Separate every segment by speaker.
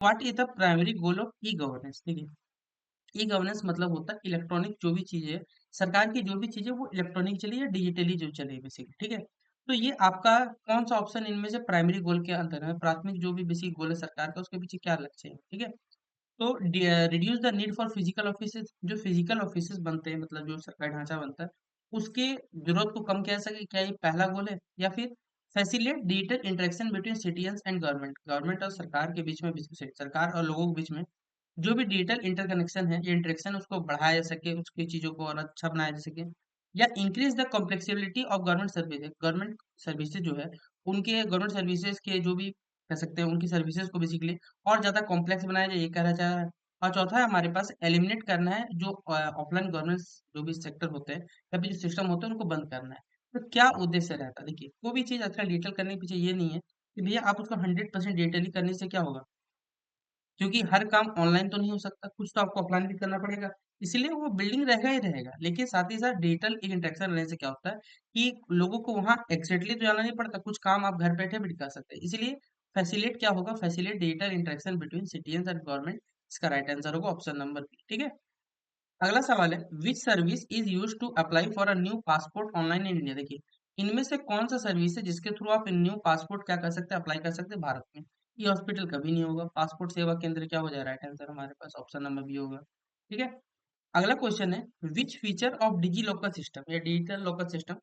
Speaker 1: What is the primary goal of e governance? देखिए, e governance मतलब होता है इलेक्ट्रॉनिक जो भी चीजें है, सरकार की जो भी चीजें वो इलेक्ट्रॉनिक चले या डिजिटली जो चले बेसिकली, ठीक है। तो ये आपका कौन सा ऑप्शन इनमें से प्राइमरी गोल के अंदर है? प्राथमिक जो भी बेसिक गोल है सरकार का, उसके पीछे क्या लक्ष्य है, ठीक है। तो reduce the need for physical offices, जो फिजिकल ऑफिसेज बनते हैं मतलब जो सरकारी ढांचा बनता है, उसके जरूरत को कम किया जा सके, क्या ये पहला गोल है? या फिर facilitate digital interaction between citizens and government, government और सरकार के बीच में, सरकार और लोगों के बीच में जो भी डिजिटल इंटरकनेक्शन है, ये इंटरेक्शन उसको बढ़ाया जा सके, उसकी चीजों को और अच्छा बनाया जा सके। या increase the complexibility of government service, government services जो है उनके, गवर्नमेंट सर्विसेज के जो भी कह सकते हैं उनकी सर्विसेज को बेसिकली और ज्यादा कॉम्प्लेक्स बनाया जाए, ये कहना चाह रहा है। और चौथा है हमारे पास एलिमिनेट करना है जो ऑफलाइन गवर्नेंस जो भी सेक्टर होते हैं या फिर जो सिस्टम होते हैं उनको बंद करना है। तो क्या उद्देश्य रहता है? देखिए, कोई भी चीज आजकल डिजिटल करने के पीछे ये नहीं है कि भैया आप उसको 100% डिजिटली करने से क्या होगा, क्योंकि हर काम ऑनलाइन तो नहीं हो सकता, कुछ तो आपको ऑफलाइन भी करना पड़ेगा। इसीलिए वो बिल्डिंग रहेगा ही रहेगा, लेकिन साथ ही साथ डिजिटल एक इंटरेक्शन रहने से क्या होता है कि लोगों को वहां एक्जेक्टली तो जाना नहीं पड़ता, कुछ काम आप घर बैठे भी कर सकते हैं। इसीलिए फैसिलिटेट क्या होगा? Facilitate digital interaction between citizen and government. इसका राइट आंसर होगा ऑप्शन नंबर बी, ठीक है। अगला सवाल है, which service is use to apply for a new passport online in India? देखिए, इनमें से कौन सा सर्विस है जिसके थ्रू आप न्यू पासपोर्ट क्या कर सकते हैं, अप्लाई कर सकते हैं भारत में? ये हॉस्पिटल कभी नहीं होगा, पासपोर्ट सेवा केंद्र क्या हो जाए? राइट आंसर हमारे पास ऑप्शन नंबर बी होगा, ठीक है। अगला क्वेश्चन है, which feature of digi locker system या digital locker system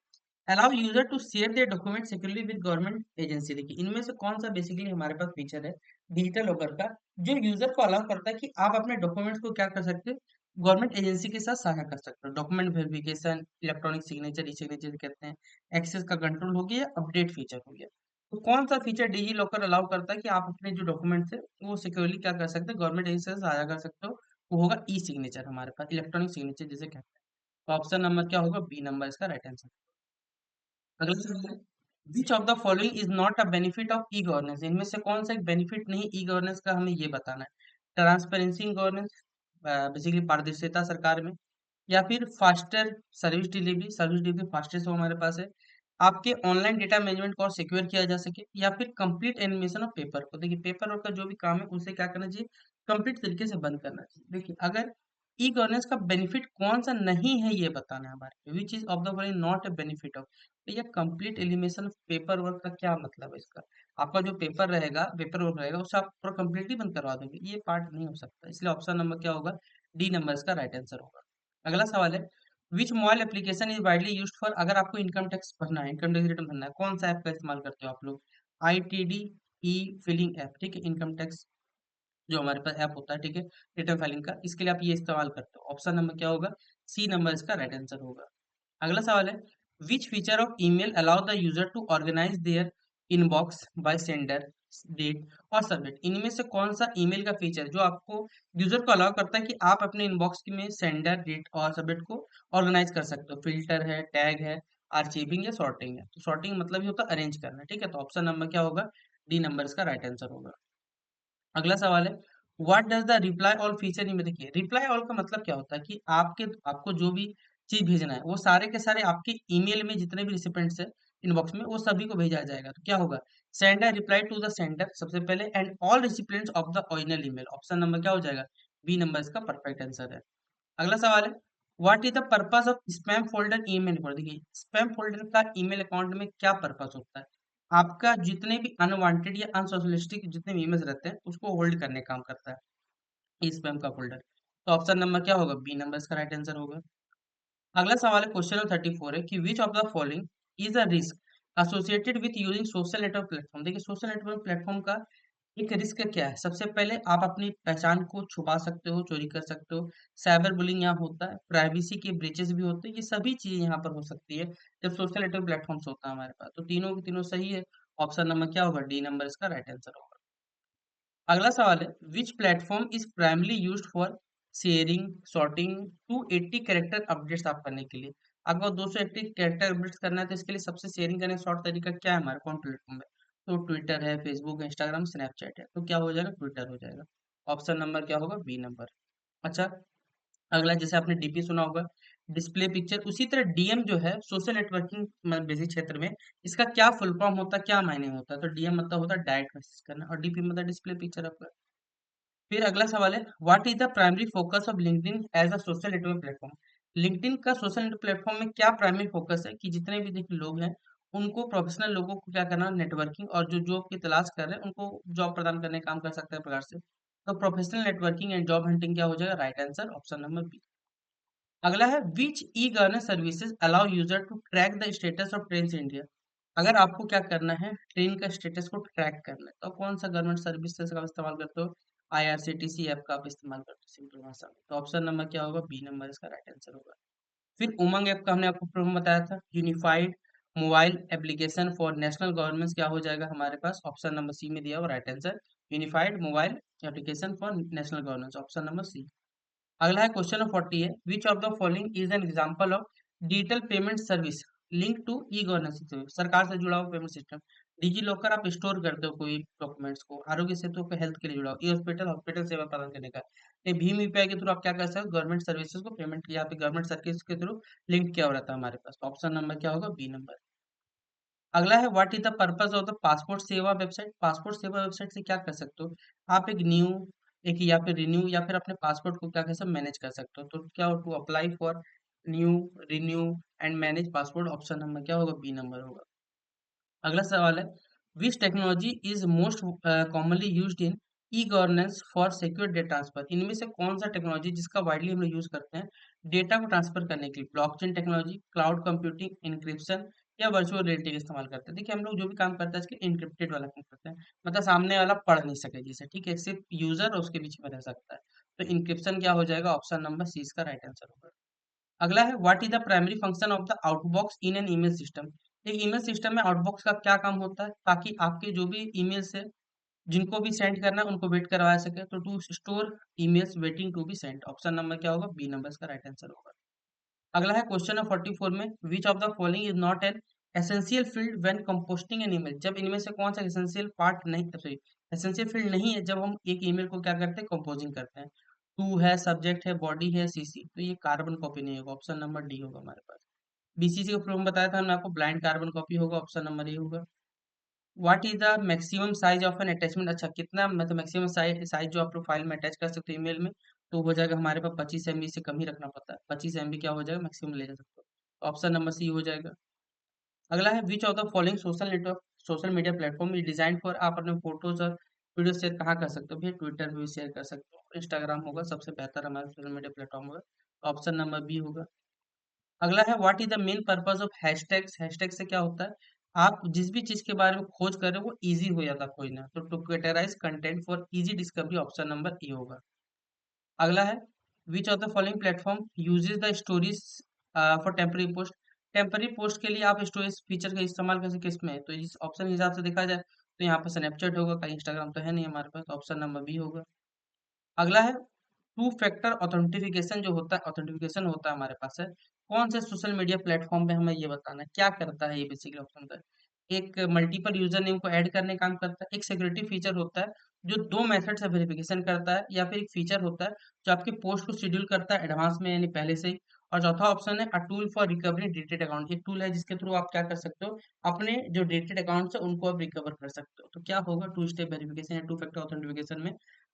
Speaker 1: allow user to share their document securely with government agency? देखिए, इनमें से कौन सा बेसिकली हमारे पास फीचर है डिजिटल लॉकर का जो यूजर को अलाउ करता है कि आप अपने डॉक्यूमेंट्स को क्या कर सकते हैं, गवर्नमेंट एजेंसी के साथ साझा कर सकते हो? डॉक्यूमेंट वेरिफिकेशन, इलेक्ट्रॉनिक सिग्नेचर, ई सिग्नेचर कहते हैं, एक्सेस का कंट्रोल हो गया, अपडेट फीचर हो गया। तो कौन सा फीचर डिजी लॉकर अलाउ करता है कि आप अपने जो डॉक्यूमेंट्स है वो सिक्योरली क्या कर सकते हैं, गवर्नमेंट एजेंसी से साझा कर सकते हो? वो होगा ई सिग्नेचर, हमारे पास इलेक्ट्रॉनिक सिग्नेचर जिसे कहते हैं। तो ऑप्शन नंबर क्या होगा? बी नंबर इसका राइट आंसर। अगला सवाल है, which of the following is not a benefit of e governance? इनमें से कौन सा एक बेनिफिट नहीं ई गवर्नेंस का, हमें ये बताना है। ट्रांसपेरेंसी इन गवर्नेंस, बेसिकली पारदर्शिता सरकार में। या फिर फास्टर सर्विस डिलीवरी फास्टेस्ट हो हमारे पास है। आपके ऑनलाइन डेटा मैनेजमेंट को और सिक्योर किया जा सके, या फिर कंप्लीट एनिमेशन ऑफ पेपर को। देखिए, पेपर वर्क का जो भी काम है उसे क्या करना चाहिए, कंप्लीट तरीके से बंद करना चाहिए। देखिए, अगर ई गवर्नेंस का बेनिफिट कौन सा नहीं है ये बताना है हमारे, which is of the following not a benefit of. तो ये complete elimination of paper work का क्या मतलब है इसका? आपका जो पेपर वर्क रहेगा उसे आप पूरा कंप्लीटली बंद करवा दोगे, ये पार्ट नहीं हो सकता। इसलिए ऑप्शन नंबर क्या होगा? डी नंबर इसका राइट आंसर होगा। अगला सवाल है, विच mobile application is widely used for, अगर आपको इनकम टैक्स भरना है, इनकम टैक्स रिटर्न भरना है, कौन सा ऐप का इस्तेमाल करते हो आप लोग? ITD ई फिलिंग ऐप, ठीक है, इनकम टैक्स जो हमारे पास ऐप होता है, ठीक है, रिटर्न फाइलिंग का, इसके लिए आप ये इस्तेमाल करते हो। ऑप्शन नंबर क्या होगा? सी नंबर इसका राइट आंसर होगा। अगला सवाल है, which feature of email allow the user to organise their inbox by sender, date और सबमिट? इनमें से कौन सा ईमेल का फीचर जो आपको यूजर को अलाउ करता है कि आप अपने इनबॉक्स में सेंडर, डेट और सबमिट को ऑर्गेनाइज कर सकते हो? फिल्टर है, टैग है, आर्चिविंग या सॉर्टिंग है? तो सॉर्टिंग मतलब ही होता है अरेंज करना, ठीक है। तो ऑप्शन नंबर क्या होगा? डी नंबर इसका राइट आंसर होगा। अगला सवाल है, what does the reply all feature in? देखिए, रिप्लाई ऑल का मतलब क्या होता है कि आपको जो भी चीज भेजना है वो सारे के सारे आपके ईमेल में जितने भी रिसिपेंट्स है इनबॉक्स में वो सभी को भेजा जाएगा। तो क्या होगा? Sender reply to the sender सबसे पहले, and all recipients of the original email. Option number क्या हो जाएगा? बी नंबर इसका परफेक्ट आंसर है। अगला सवाल है, what is the purpose of spam folder email account? देखिए, स्पैम फोल्डर का ईमेल अकाउंट में क्या पर्पस होता है? आपका जितने भी अनवांटेड या अनसोशलिस्टिक जितने भी ईमेल्स रहते हैं उसको होल्ड करने का काम करता है स्पैम का फोल्डर। तो ऑप्शन नंबर क्या होगा? बी नंबर इसका राइट आंसर होगा। अगला सवाल है, क्वेश्चन नंबर 34 है कि which of the following is a risk associated with using social network platform? देखिए, सोशल नेटवर्क प्लेटफॉर्म का एक रिस्क क्या है? सबसे पहले आप अपनी पहचान को छुपा सकते हो, चोरी कर सकते हो, साइबर बुलिंग यहाँ होता है, प्राइवेसी के ब्रीचेस भी होते हैं, ये सभी चीजें यहाँ पर हो सकती है जब सोशल नेटवर्क प्लेटफॉर्म्स होता है हमारे पास। तो तीनों के तीनों सही है। ऑप्शन नंबर क्या होगा? डी नंबर इसका राइट आंसर होगा। अगला सवाल है, which platform is primarily used for sharing, sorting 280 character updates आप करने के लिए? अगर 280 कैरेक्टर अपडेट्स करना है तो इसके लिए सबसे शेयरिंग करने का शॉर्ट तरीका क्या है हमारा, कौन प्लेटफॉर्म है? तो ट्विटर है, फेसबुक है, इंस्टाग्राम, स्नैपचैट है। तो क्या हो जाएगा? ट्विटर हो जाएगा। ऑप्शन नंबर क्या होगा? B number. अच्छा, अगला जैसे आपने डीपी सुना होगा, डिस्प्ले पिक्चर, उसी तरह डीएम जो है सोशल नेटवर्किंग बेसिक क्षेत्र में, इसका क्या फुल फॉर्म होता है, क्या मायने होता है? तो डीएम मतलब होता है डायरेक्ट मैसेज करना, और डीपी मतलब डिस्प्ले पिक्चर आपका। फिर अगला सवाल है, what is the primary focus of LinkedIn as a social network platform. LinkedIn का सोशल नेटवर्क प्लेटफॉर्म में क्या प्राइमरी फोकस है कि जितने भी देखिए लोग हैं उनको, प्रोफेशनल लोगों को क्या करना, नेटवर्किंग, और जो जॉब की तलाश कर रहे हैं उनको जॉब प्रदान करने का काम कर सकता है प्रकार से। तो professional networking and job hunting क्या हो जाएगा, right answer option number B. अगला है, which e governance services allow user to track the status of train India. अगर आपको क्या करना है, ट्रेन का स्टेटस को ट्रैक करना है, तो कौन सा गवर्नमेंट सर्विस का इस्तेमाल करते हो, आईआरसीटीसी ऐप का आप इस्तेमाल करते हो सिंपल भाषा में। तो ऑप्शन नंबर क्या होगा, बी नंबर इसका राइट आंसर होगा। फिर उमंग ऐप का हमने आपको प्रॉब्लम बताया था, unified mobile application for national government क्या हो जाएगा हमारे पास, ऑप्शन नंबर सी में दिया हुआ right answer, unified mobile application for national governance, option number C. अगला है क्वेश्चन नंबर 40 है, which of the following is an example of digital payment service link to e governance system. सरकार से जुड़ा हुआ पेमेंट सिस्टम, डिजी लॉकर आप store करते हो कोई डॉक्यूमेंट्स को, आरोग्य सेतु को हेल्थ के लिए जुड़ा हो, ई हॉस्पिटल हॉस्पिटल सेवा प्रदान करने का, ये भीम यूपीआई के थ्रू आप क्या कर सकते हो, गवर्नमेंट सर्विसेज को पेमेंट, यहाँ पे गवर्नमेंट सर्विस के थ्रू लिंक किया हुआ रहता है हमारे पास। ऑप्शन नंबर क्या होगा, बी नंबर। अगला है, what is the purpose of the passport Seva website. Passport Seva website से क्या कर सकते हो, आप एक न्यू, एक या फिर रिन्यू, या फिर अपने पासपोर्ट को क्या कर सकते मैनेज कर सकते हो। तो क्या, to apply for new, renew and manage passport, option number क्या होगा, बी नंबर होगा। अगला सवाल है, which technology is most commonly used in e governance for secure data transfer. इनमें से कौन सा टेक्नोलॉजी जिसका वाइडली हम लोग यूज करते हैं डेटा को ट्रांसफर करने के लिए, blockchain technology, cloud computing, encryption, या वर्चुअल रियलिटी का इस्तेमाल करते हैं। देखिए हम लोग जो भी काम करते हैं इसके इंक्रिप्टेड वाला काम करते हैं, मतलब सामने वाला पढ़ नहीं सके जिसे, ठीक है, सिर्फ यूजर और उसके बीच में रह सकता है। तो इंक्रिप्शन क्या हो जाएगा, ऑप्शन नंबर सी इसका राइट आंसर होगा। अगला है, what is the primary function of the outbox in an email system. एक ईमेल सिस्टम में आउटबॉक्स का क्या काम होता है, ताकि आपके जो भी ईमेल्स है जिनको भी सेंड करना है उनको वेट करवा सके, तो to store emails waiting to be send, option number क्या होगा, बी नंबर इसका राइट आंसर होगा। अगला है क्वेश्चन नंबर 44 में, which of the following is not an essential field when composting an email. जब इनमें से कौन सा एसेंशियल पार्ट नहीं, सॉरी, एसेंशियल फील्ड नहीं है जब हम एक ईमेल को क्या करते हैं, कंपोजिंग करते हैं। टू है, सब्जेक्ट है, बॉडी है, सीसी, तो ये कार्बन कॉपी नहीं होगा, ऑप्शन नंबर डी होगा हमारे पास। बीसीसी का फॉर्म बताया था हमने आपको, ब्लाइंड कार्बन कॉपी होगा, ऑप्शन नंबर ए होगा। What is the maximum size of N attachment. अच्छा, कितना मतलब मैक्सिमम साइज जो आप लोग फाइल में अटैच कर सकते हो ईमेल में, तो हो जाएगा हमारे पास 25 MB से कम ही रखना पड़ता है, 25 MB क्या हो जाएगा मैक्सिमम ले जा सकते हो, ऑप्शन नंबर सी हो जाएगा। अगला है, which of the following social network, social media platform is design for, आप अपने फोटोज और वीडियो शेयर कहाँ कर सकते हो, भैया ट्विटर पे भी शेयर कर सकते हो, इंस्टाग्राम होगा सबसे बेहतर हमारा सोशल मीडिया प्लेटफॉर्म होगा, ऑप्शन नंबर बी होगा। अगला है, what is the main purpose of hashtags. Hashtag से क्या होता है, आप जिस भी चीज के बारे में खोज कर रहे हो वो इजी हो जाता है खोजना, तो to categorise content for easy discovery, option number A होगा। अगला है, which of the following platform uses the stories for temporary post. Temporary post के लिए आप स्टोरेज फीचर का इस्तेमाल कैसे, किस में, तो इस ऑप्शन के हिसाब से देखा जाए तो यहाँ पर स्नैपचैट होगा, कहीं इंस्टाग्राम तो है नहीं हमारे पास, ऑप्शन नंबर बी होगा। अगला है, टू फैक्टर ऑथेंटिफिकेशन जो होता है, ऑथेंटिफिकेशन होता है हमारे पास है, कौन से सोशल मीडिया प्लेटफॉर्म पे हमें ये बताना है क्या करता है, ये बेसिकली ऑप्शन होता है। एक मल्टीपल यूजर नेम को ऐड करने का काम करता है, एक सिक्योरिटी फीचर होता है जो दो मेथड से वेरिफिकेशन करता है, या फिर एक फीचर होता है जो आपके पोस्ट को शेड्यूल करता है एडवांस में यानी पहले से ही। और चौथा ऑप्शन है a tool for recovery deleted account, एक टूल है जिसके थ्रू आप क्या कर सकते हो, अपने जो डिलीटेड अकाउंट है उनको आप रिकवर कर सकते हो। तो क्या होगा, टू स्टेप वेरिफिकेशन या टू फैक्टर ऑथेंटिफिकेशन में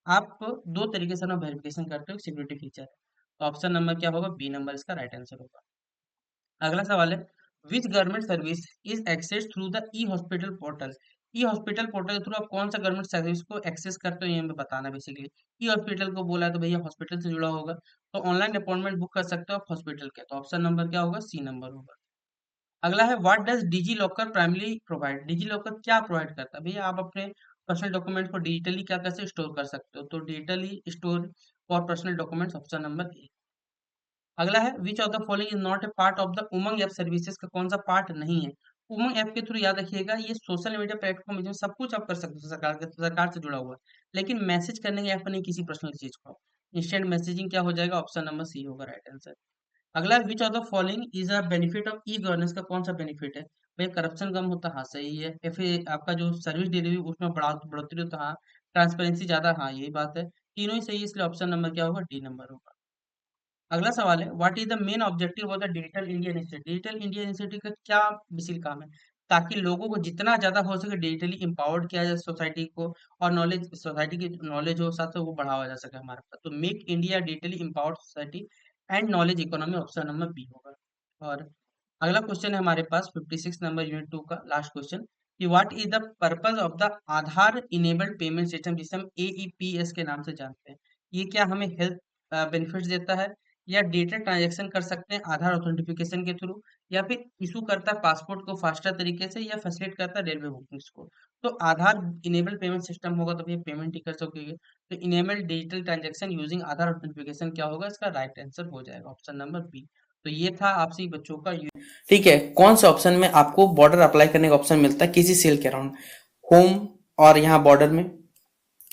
Speaker 1: आप दो तरीके से ना वेरिफिकेशन करते हो, सिक्योरिटी फीचर है। तो ऑप्शन नंबर क्या होगा, बी नंबर इसका राइट आंसर होगा। अगला सवाल है, which government service is access through the e hospital portal. E hospital portal के थ्रू आप कौन सा गवर्नमेंट सर्विस को एक्सेस करते हो, ये हमें बताना बेसिकली। ई हॉस्पिटल को बोला है तो भैया हॉस्पिटल से जुड़ा होगा, तो ऑनलाइन अपॉइंटमेंट बुक कर सकते हो आप हॉस्पिटल के, तो ऑप्शन नंबर क्या होगा, सी नंबर होगा। अगला है, what does DigiLocker primary provide. DigiLocker क्या प्रोवाइड करता है, भैया आप अपने पर्सनल डॉक्यूमेंट को डिजिटली क्या कैसे स्टोर कर सकते हो, तो digitally store for personal documents, option number A. अगला है, which of the following is not A part of the Umang app services का कौन सा पार्ट नहीं है। उमंग ऐप के थ्रू याद रखिएगा ये सोशल मीडिया प्लेटफॉर्म है, जो सब कुछ आप कर सकते हो, सरकार से जुड़ा हुआ है, लेकिन मैसेज करने के ऐप नहीं, किसी पर्सनल चीज को। इंस्टेंट मैसेजिंग क्या हो जाएगा, ऑप्शन नंबर सी होगा राइट आंसर। अगला, विच of the following is a benefit of e governance का कौन सा बेनिफिट है, भाई करप्शन कम होता, हाँ सही है, या फिर आपका जो सर्विस डिलीवरी उसमें बढ़ोतरी होता, हाँ, ट्रांसपेरेंसी ज्यादा, हाँ यही बात है, तीनों ही सही है, इसलिए ऑप्शन नंबर क्या होगा, डी नंबर होगा। अगला सवाल है, what is the main objective of the digital India initiative. Digital India initiative का क्या विशेष काम है, ताकि लोगों को जितना ज़्यादा हो सके डिजिटली एम्पावर्ड किया जाए सोसाइटी को, और नॉलेज सोसाइटी की नॉलेज हो साथ वो बढ़ावा जा सके हमारे पास। तो make India digitally empowered society and knowledge economy, option number B होगा। और अगला क्वेश्चन है हमारे पास 56 नंबर यूनिट 2 का लास्ट क्वेश्चन, कि what is the purpose of the Aadhaar enabled payment system, जिसे हम एईपीएस के नाम से जानते हैं। ये क्या हमें हेल्थ बेनिफिट्स देता है, या डेटा ट्रांजैक्शन कर सकते हैं आधार ऑथेंटिफिकेशन के थ्रू, या फिर इशू करता है पासपोर्ट को फास्टर तरीके से, या फैसिलिटेट करता है रेलवे बुकिंग्स को। तो आधार इनेबल पेमेंट सिस्टम होगा तो ये पेमेंट ही कर सकोगे। तो enable digital transaction using Aadhaar authentication क्या होगा, इसका राइट आंसर हो जाएगा ऑप्शन नंबर बी। तो ये था आपसी बच्चों का
Speaker 2: ठीक है, कौन से ऑप्शन में आपको बॉर्डर अप्लाई करने का ऑप्शन मिलता है किसी सेल के अराउंड? होम और यहाँ बॉर्डर में,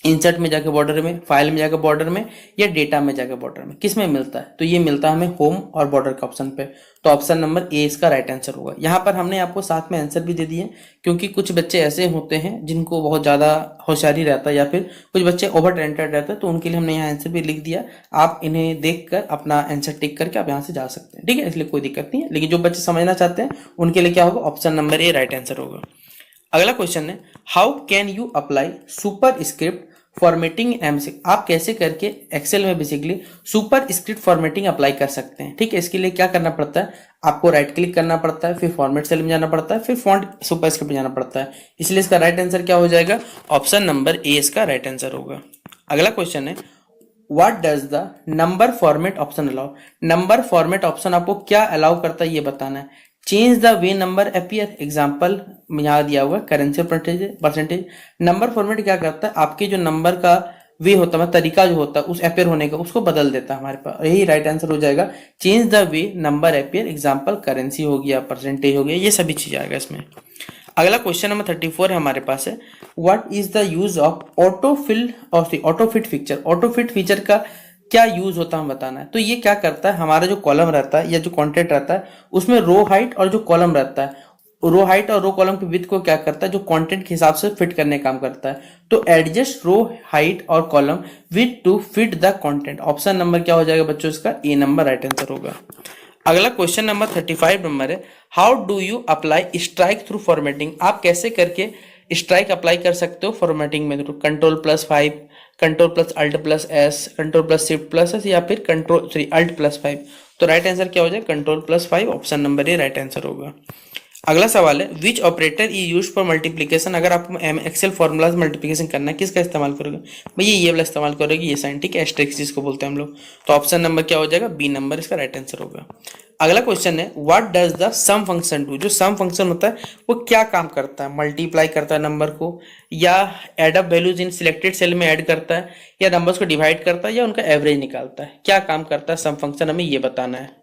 Speaker 2: इंसर्ट में जाके बॉर्डर में, फाइल में जाके बॉर्डर में, या डेटा में जाके बॉर्डर में, किस में मिलता है? तो ये मिलता है हमें होम और बॉर्डर का ऑप्शन पे। तो ऑप्शन नंबर ए इसका राइट आंसर होगा। यहाँ पर हमने आपको साथ में आंसर भी दे दिए, क्योंकि कुछ बच्चे ऐसे होते हैं जिनको बहुत ज़्यादा होशियारी रहता है, या फिर कुछ बच्चे ओवर टैलेंटेड रहते हैं, तो उनके लिए हमने यहाँ आंसर भी लिख दिया। आप इन्हें देख कर अपना आंसर टिक करके आप यहाँ से जा सकते हैं, ठीक है, इसलिए कोई दिक्कत नहीं है। लेकिन जो बच्चे समझना चाहते हैं उनके लिए क्या होगा, option number A right answer होगा। अगला क्वेश्चन है, how can you apply super script formatting MS? आप कैसे करके एक्सेल में basically super script formatting apply कर सकते हैं? ठीक है, इसके लिए क्या करना पड़ता है, आपको राइट क्लिक करना पड़ता है, फिर फॉर्मेट सेल में जाना पड़ता है, फिर फॉन्ट सुपर स्क्रिप्ट में जाना पड़ता है। इसलिए इसका राइट आंसर क्या हो जाएगा, ऑप्शन नंबर ए इसका राइट आंसर होगा। अगला क्वेश्चन है, what does the number format option allow? Number format option आपको क्या अलाउ करता है ये बताना है। Change the way number appear, example यहाँ दिया हुआ करेंसी परसेंटेज। नंबर फॉर्मेट क्या करता है, आपके जो नंबर का वे होता है, तरीका जो होता है उस अपीयर होने का, उसको बदल देता है हमारे पास। यही राइट आंसर हो जाएगा, change the way number appear, example currency हो गया, परसेंटेज हो गया, ये सभी चीज आएगा इसमें। अगला क्वेश्चन नंबर 34 है हमारे पास है, what is the use of autofill और ऑटोफिट फीचर? ऑटोफिट फीचर का क्या यूज होता है हम बताना है। तो ये क्या करता है, हमारा जो कॉलम रहता है या जो कंटेंट रहता है उसमें रो हाइट और जो कॉलम रहता है, रो हाइट और रो कॉलम के विड्थ को क्या करता है, जो कंटेंट के हिसाब से फिट करने का काम करता है। तो एडजस्ट रो हाइट और column with to fit the content. Option number क्या हो जाएगा बच्चों, इसका ए नंबर राइट आंसर होगा। अगला क्वेश्चन नंबर 35 नंबर है, how do you apply strike through formatting? आप कैसे करके स्ट्राइक अप्लाई कर सकते हो फॉर्मेटिंग में? कंट्रोल+5, कंट्रोल+Alt+S, कंट्रोल+Shift+S, या फिर Alt+5। तो राइट आंसर क्या हो जाए, control plus five, option number A right answer होगा। अगला सवाल है, which operator is use for multiplication? अगर आपको एक्सेल फॉर्मूलाज मल्टीप्लीकेशन करना है, किसका इस्तेमाल करोगे भैया? ये वाला इस्तेमाल करोगे, ये साइन, ठीक है, एस्टेरिस्क जिसको बोलते हैं हम लोग। तो ऑप्शन नंबर क्या हो जाएगा, बी नंबर इसका राइट आंसर होगा। अगला क्वेश्चन है, what does the sum function do? जो सम फंक्शन होता है वो क्या काम करता है? मल्टीप्लाई करता है नंबर को, या add up values in selected cell में ऐड करता है, या नंबर्स को डिवाइड करता है, या उनका एवरेज निकालता है? क्या काम करता है सम फंक्शन, हमें ये बताना है।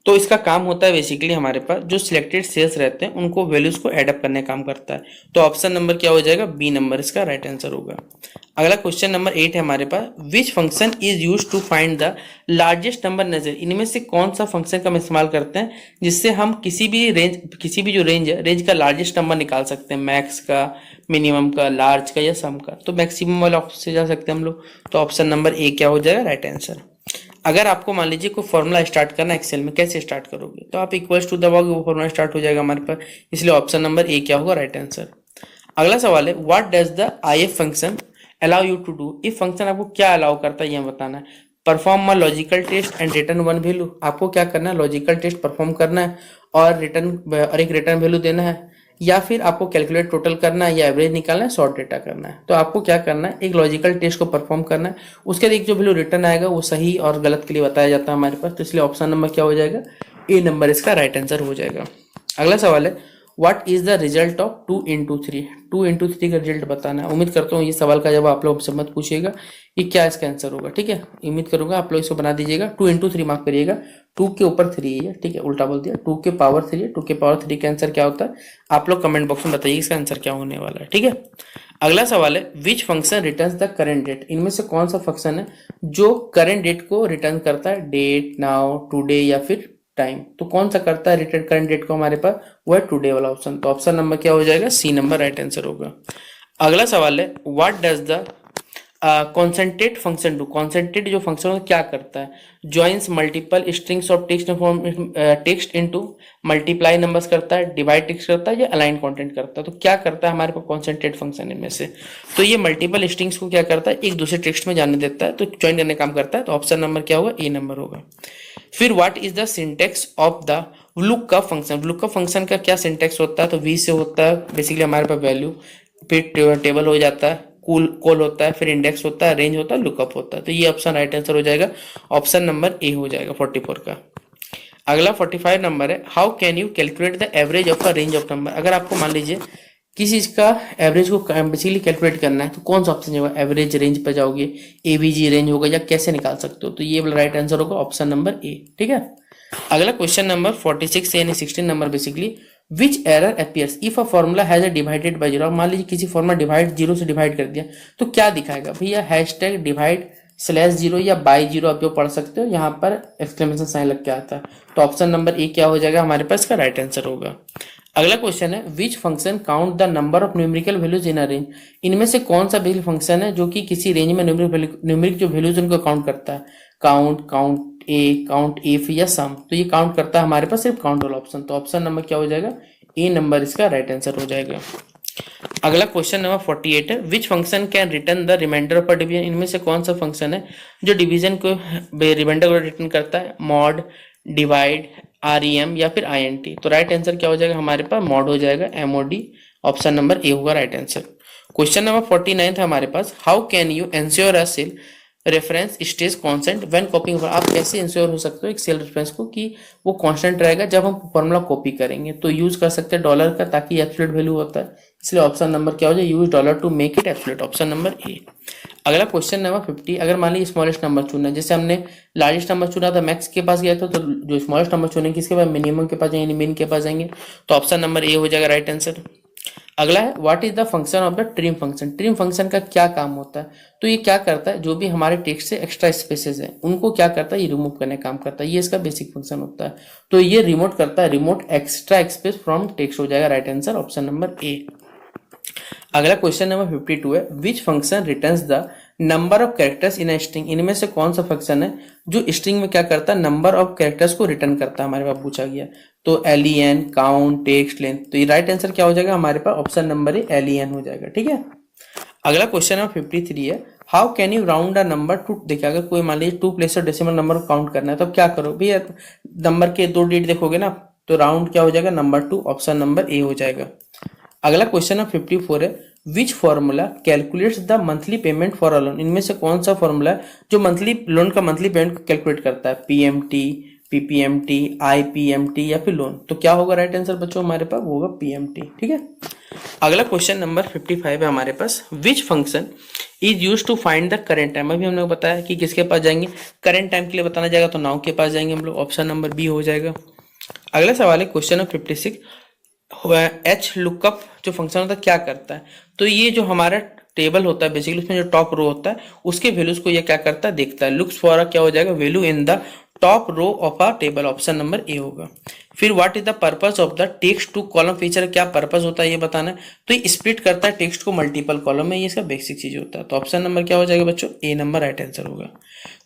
Speaker 2: तो इसका काम होता है बेसिकली हमारे पास जो सिलेक्टेड सेल्स रहते हैं उनको वैल्यूज को एडअप करने का काम करता है। तो ऑप्शन नंबर क्या हो जाएगा, बी नंबर इसका राइट आंसर होगा। अगला क्वेश्चन नंबर 8 है हमारे पास, which function is use to find the largest number नजर? इनमें से कौन सा फंक्शन का हम इस्तेमाल करते हैं जिससे हम किसी भी जो रेंज है, रेंज का लार्जेस्ट नंबर निकाल सकते हैं, मैक्स का, मिनिमम का, लार्ज का, या सम का? तो मैक्सिमम वाले ऑप्शन से जा सकते हैं हम लोग। तो ऑप्शन नंबर ए क्या हो जाएगा, राइट आंसर। अगर आपको मान लीजिए कोई फॉर्मूला स्टार्ट करना है एक्सेल में, कैसे स्टार्ट करोगे? तो आप इक्वल्स टू दबाओगे, वो फॉर्मूला स्टार्ट हो जाएगा हमारे पास। इसलिए ऑप्शन नंबर ए क्या होगा, राइट आंसर। अगला सवाल है, what does the IF function allow you to do? If function आपको क्या अलाउ करता है ये बताना है। Perform a logical test and return one value. आपको क्या करना है, लॉजिकल टेस्ट परफॉर्म करना है और एक रिटर्न वैल्यू देना है, या फिर आपको कैलकुलेट टोटल करना है, या एवरेज निकालना है, शॉर्ट डेटा करना है। तो आपको क्या करना है, एक लॉजिकल टेस्ट को परफॉर्म करना है, उसके बाद एक जो वैल्यू रिटर्न आएगा वो सही और गलत के लिए बताया जाता है हमारे पास। तो इसलिए ऑप्शन नंबर क्या हो जाएगा, ए नंबर इसका राइट आंसर हो जाएगा। अगला सवाल है, what is the result of 2 × 3? 2 × 3 का रिजल्ट बताना है। उम्मीद करता हूँ ये सवाल का जवाब आप लोग हमसे मत पूछिएगा कि क्या इसका आंसर होगा, ठीक है। उम्मीद करूंगा आप लोग इसको बना दीजिएगा। 2 × 3 मार्क करिएगा, 2 के ऊपर 3 है, ठीक है, उल्टा बोल दिया, 2 के पावर 3 है। 2 के पावर 3 का आंसर क्या होता है, आप लोग कमेंट बॉक्स में बताइए इसका आंसर क्या होने वाला है, ठीक है। अगला सवाल है, which function returns the current date? इनमें से कौन सा फंक्शन है जो करेंट डेट को रिटर्न करता है, डेट, नाउ, टुडे, या फिर टाइम? तो कौन सा करता है रिटर्न करंट डेट को हमारे पास, वो है टुडे वाला ऑप्शन। तो ऑप्शन नंबर क्या हो जाएगा, सी नंबर राइट आंसर होगा। अगला सवाल है, what does the concentrate function to, concentrate जो फंक्शन है क्या करता है, joins multiple strings of text text into, multiply numbers करता है, डिवाइड टेक्स्ट करता है या अलाइन कंटेंट करता है। तो क्या करता है हमारे पास कॉन्सेंट्रेट फंक्शन इनमें से, तो ये मल्टीपल स्ट्रिंग्स को क्या करता है, एक दूसरे टेक्स्ट में जाने देता है, तो ज्वाइन करने का काम करता है। तो ऑप्शन नंबर क्या होगा, ए नंबर होगा। फिर what is the syntax of the lookup function, lookup function का क्या सिंटेक्स होता है, तो वी से होता है बेसिकली हमारे पास वैल्यू, फिर टेबल हो जाता है, कूल कॉल होता है, फिर इंडेक्स होता है, रेंज होता है, लुकअप होता है। तो ये ऑप्शन राइट आंसर हो जाएगा, ऑप्शन नंबर ए हो जाएगा 44 का। अगला 45 नंबर है, how can you calculate the average of a range of number. अगर आपको मान लीजिए किसी चीज का एवरेज को बेसिकली कैलकुलेट करना है, तो कौन सा ऑप्शन होगा, एवरेज रेंज पर जाओगे, एवीजी रेंज होगा, या कैसे निकाल सकते हो, तो ये वाला राइट आंसर होगा ऑप्शन नंबर ए। ठीक है। अगला क्वेश्चन नंबर 46 यानी 16 number basically, which error appears if a formula has a divided by zero. मान लीजिए किसी फॉर्मूला डिवाइड जीरो से डिवाइड कर दिया, तो क्या दिखाएगा भैया, हैशटैग डिवाइड स्लैश जीरो या बाई जीरो आप जो पढ़ सकते हो, यहाँ पर एक्सक्लेमेशन साइन लग के आता है। तो ऑप्शन नंबर ए क्या हो जाएगा हमारे पास, का राइट आंसर होगा। अगला क्वेश्चन है, which function count the number of numerical values in a range. इनमें से कौन सा बेसिक फंक्शन है जो कि किसी रेंज में न्यूमेरिक जो वैल्यूज उनको काउंट करता है, count, count A, count if या सम। तो ये काउंट करता है हमारे पास सिर्फ काउंट वाला ऑप्शन। तो ऑप्शन नंबर क्या हो जाएगा, ए नंबर इसका राइट आंसर हो जाएगा। अगला क्वेश्चन नंबर 48 है, which function can return the remainder of a division. इनमें से कौन सा फंक्शन है जो डिवीजन को रिमाइंडर को रिटर्न करता है, मॉड, डिवाइड, आरईएम या फिर आईएनटी। तो राइट आंसर क्या हो जाएगा हमारे पास, मॉड हो जाएगा, एमओडी, ऑप्शन नंबर ए होगा राइट आंसर। क्वेश्चन नंबर 49 है हमारे पास, how can you ensure a cell reference stays constant when copying. आप कैसे इंश्योर हो सकते हो एक सेल रेफरेंस को कि वो कांस्टेंट रहेगा जब हम फॉर्मूला कॉपी करेंगे। तो यूज कर सकते हैं डॉलर का, ताकि एब्सोल्यूट वैल्यू होता है, इसलिए ऑप्शन नंबर क्या हो जाए, use dollar to make it absolute, option number A. अगला क्वेश्चन नंबर 50, अगर मान लीजिए स्मॉलेस्ट नंबर चुनना है, जैसे हमने लार्जेस्ट नंबर चुना था मैक्स के पास गया था, तो जो स्मॉलेस्ट नंबर चुनेंगे किसके पास, मिनिमम के पास जाएंगे, मिन के पास जाएंगे। तो ऑप्शन नंबर ए हो जाएगा राइट आंसर। अगला है, what is the function of the trim function. Trim function का क्या काम होता है, तो ये क्या करता है, जो भी हमारे टेक्स्ट से एक्स्ट्रा स्पेसेस है उनको क्या करता है, ये रिमूव करने का काम करता है, ये इसका बेसिक फंक्शन होता है। तो ये रिमोट करता है, remote extra space from text हो जाएगा right answer, option number A. अगला क्वेश्चन नंबर 52 है, which function returns the number of characters in a string. इनमें से कौन सा फंक्शन है जो स्ट्रिंग में क्या करता है, नंबर ऑफ कैरेक्टर्स को रिटर्न करता है, हमारे पास पूछा गया। तो एलियन, काउंट, टेक्स्ट, लेंथ। तो ये राइट आंसर क्या हो जाएगा हमारे पास, ऑप्शन नंबर ए, एलियन हो जाएगा। ठीक है। अगला क्वेश्चन नंबर 53 है, how can you round a number two. देखिए अगर कोई मान लीजिए 2 प्लेस ऑफ डेसिमल नंबर को काउंट करना है, तो क्या करो भैया, नंबर के 2 डिजिट देखोगे ना, तो राउंड क्या हो जाएगा, नंबर 2, ऑप्शन नंबर ए हो जाएगा। अगला क्वेश्चन नंबर 54 है, which formula calculates the monthly payment for a loan. इनमें से कौन सा फॉर्मूला है जो मंथली लोन का मंथली पेमेंट को कैलकुलेट करता है, पीएमटी, पीपीएमटी, आईपीएमटी या फिर लोन। तो क्या होगा राइट आंसर बच्चों हमारे पास, वो होगा पीएमटी। ठीक है। अगला क्वेश्चन नंबर 55 है हमारे पास, which function is use to find the current time. अभी हमने बताया कि किसके पास जाएंगे, करेंट टाइम के लिए बताना जाएगा, तो नाउ के पास जाएंगे हम लोग, ऑप्शन नंबर बी हो जाएगा। अगला सवाल है क्वेश्चन नंबर 56, एच लुकअप जो फंक्शन होता है क्या करता है। तो ये जो हमारा टेबल होता है बेसिकली, उसमें जो टॉप रो होता है उसके वैल्यूज को ये क्या करता है, देखता है। लुक्स फॉर क्या हो जाएगा, value in the top row of a table, option number A होगा। फिर what is the purpose of the text to column feature, क्या पर्पस होता है ये बताना है। तो ये स्प्लिट करता है टेक्स्ट को मल्टीपल कॉलम में, ये इसका बेसिक चीज होता है। तो ऑप्शन नंबर क्या हो जाएगा बच्चों, ए नंबर राइट आंसर होगा।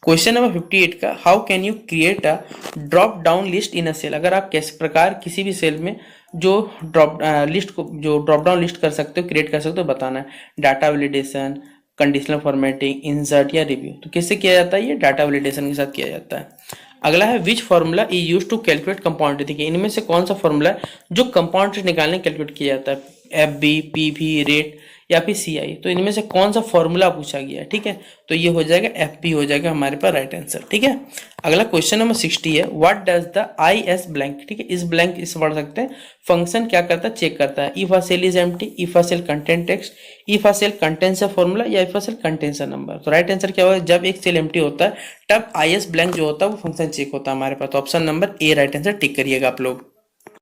Speaker 2: क्वेश्चन नंबर 58 का, how can you create a drop down list in a cell. अगर आप किस प्रकार किसी भी सेल में जो ड्रॉप लिस्ट को जो ड्रॉप डाउन लिस्ट कर सकते हो, क्रिएट कर सकते हो, बताना है। Data validation, conditional formatting, insert या रिव्यू। तो किससे किया जाता है, ये डाटा वैलिडेशन के साथ किया जाता है। अगला है, which formula is use to calculate compound. देखिए इनमें से कौन सा फॉर्मूला है जो कंपाउंड निकालने कैलकुलेट किया जाता है, F B, P V, rate या फिर सी आई। तो इनमें से कौन सा फॉर्मूला पूछा गया है। ठीक है। तो ये हो जाएगा एफ बी हो जाएगा हमारे पास राइट आंसर। ठीक है। अगला क्वेश्चन नंबर 60 है, what does the I S blank. ठीक है, इस ब्लैंक इस पढ़ सकते हैं, फंक्शन क्या करता है, चेक करता है। If a cell is empty, if a cell content text, if a cell contains a formula या if a cell contains a number. तो राइट आंसर क्या होगा, जब एक सेल एम्प्टी होता है तब आई एस ब्लैंक जो होता है वो फंक्शन चेक होता है हमारे पास। तो option number A right answer tick करिएगा आप लोग।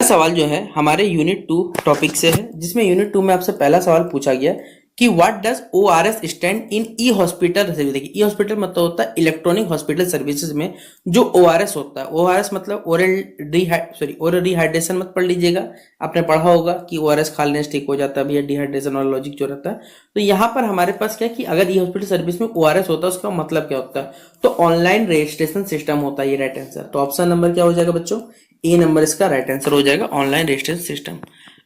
Speaker 2: सवाल जो है हमारे यूनिट 2 टॉपिक से है, जिसमें यूनिट 2 में आपसे पहला सवाल पूछा गया कि what does ORS stand in E hospital service. देखिए ई हॉस्पिटल मतलब होता है इलेक्ट्रॉनिक हॉस्पिटल सर्विसेज में जो ओआरएस होता है, ओआरएस मतलब ओरल रिहाइड्रेशन मत पढ़ लीजिएगा, आपने पढ़ा होगा कि ओआरएस खा लेने से ठीक हो जाता है भैया, डिहाइड्रेशन वाला लॉजिक जो रहता है। तो यहाँ पर हमारे पास क्या है कि अगर ई हॉस्पिटल सर्विस में ओआरएस होता है उसका मतलब क्या होता है, तो ऑनलाइन रजिस्ट्रेशन सिस्टम होता है, ये राइट आंसर। तो ऑप्शन नंबर क्या हो जाएगा बच्चों, ए नंबर इसका राइट आंसर हो जाएगा, ऑनलाइन रजिस्ट्रेशन सिस्टम।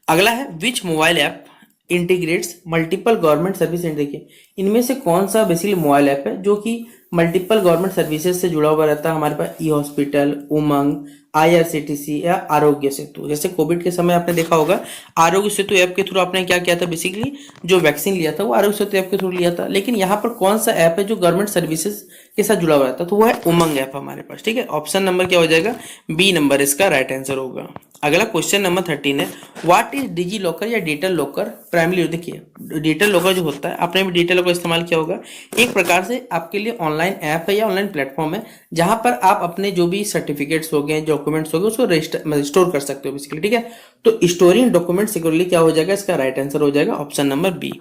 Speaker 2: अगला है विच mobile app integrates multiple government service. देखिए इनमें से कौन सा बेसिकली मोबाइल ऐप है जो कि मल्टीपल गवर्नमेंट सर्विसेज से जुड़ा हुआ रहता है। हमारे पास ई हॉस्पिटल, उमंग, आईआरसीटीसी या आरोग्य सेतु। जैसे कोविड के समय आपने देखा होगा आरोग्य सेतु ऐप के थ्रू आपने क्या किया था, बेसिकली जो वैक्सीन लिया था वो आरोग्य सेतु ऐप के थ्रू लिया था। लेकिन यहाँ पर कौन सा ऐप है जो गवर्नमेंट सर्विसेज के साथ जुड़ा हुआ रहता है, तो वो है उमंग ऐप हमारे पास। ठीक है, ऑप्शन नंबर क्या हो जाएगा, बी नंबर इसका राइट आंसर होगा। अगला क्वेश्चन नंबर 13 है, व्हाट इज डिजी लॉकर या डेटा लॉकर प्राइमरी। देखिए डेटा लॉकर जो होता है, आपने भी डेटा लॉकर इस्तेमाल किया होगा, एक प्रकार से आपके लिए ऑनलाइन ऐप है या ऑनलाइन प्लेटफॉर्म है जहां पर आप अपने जो भी सर्टिफिकेट्स हो गए, डॉक्यूमेंट्स हो गए, उसको रजिस्टर स्टोर कर सकते हो बेसिकली। ठीक है, तो स्टोरिंग डॉक्यूमेंट सिक्योरली क्या हो जाएगा, इसका राइट आंसर हो जाएगा ऑप्शन नंबर बी।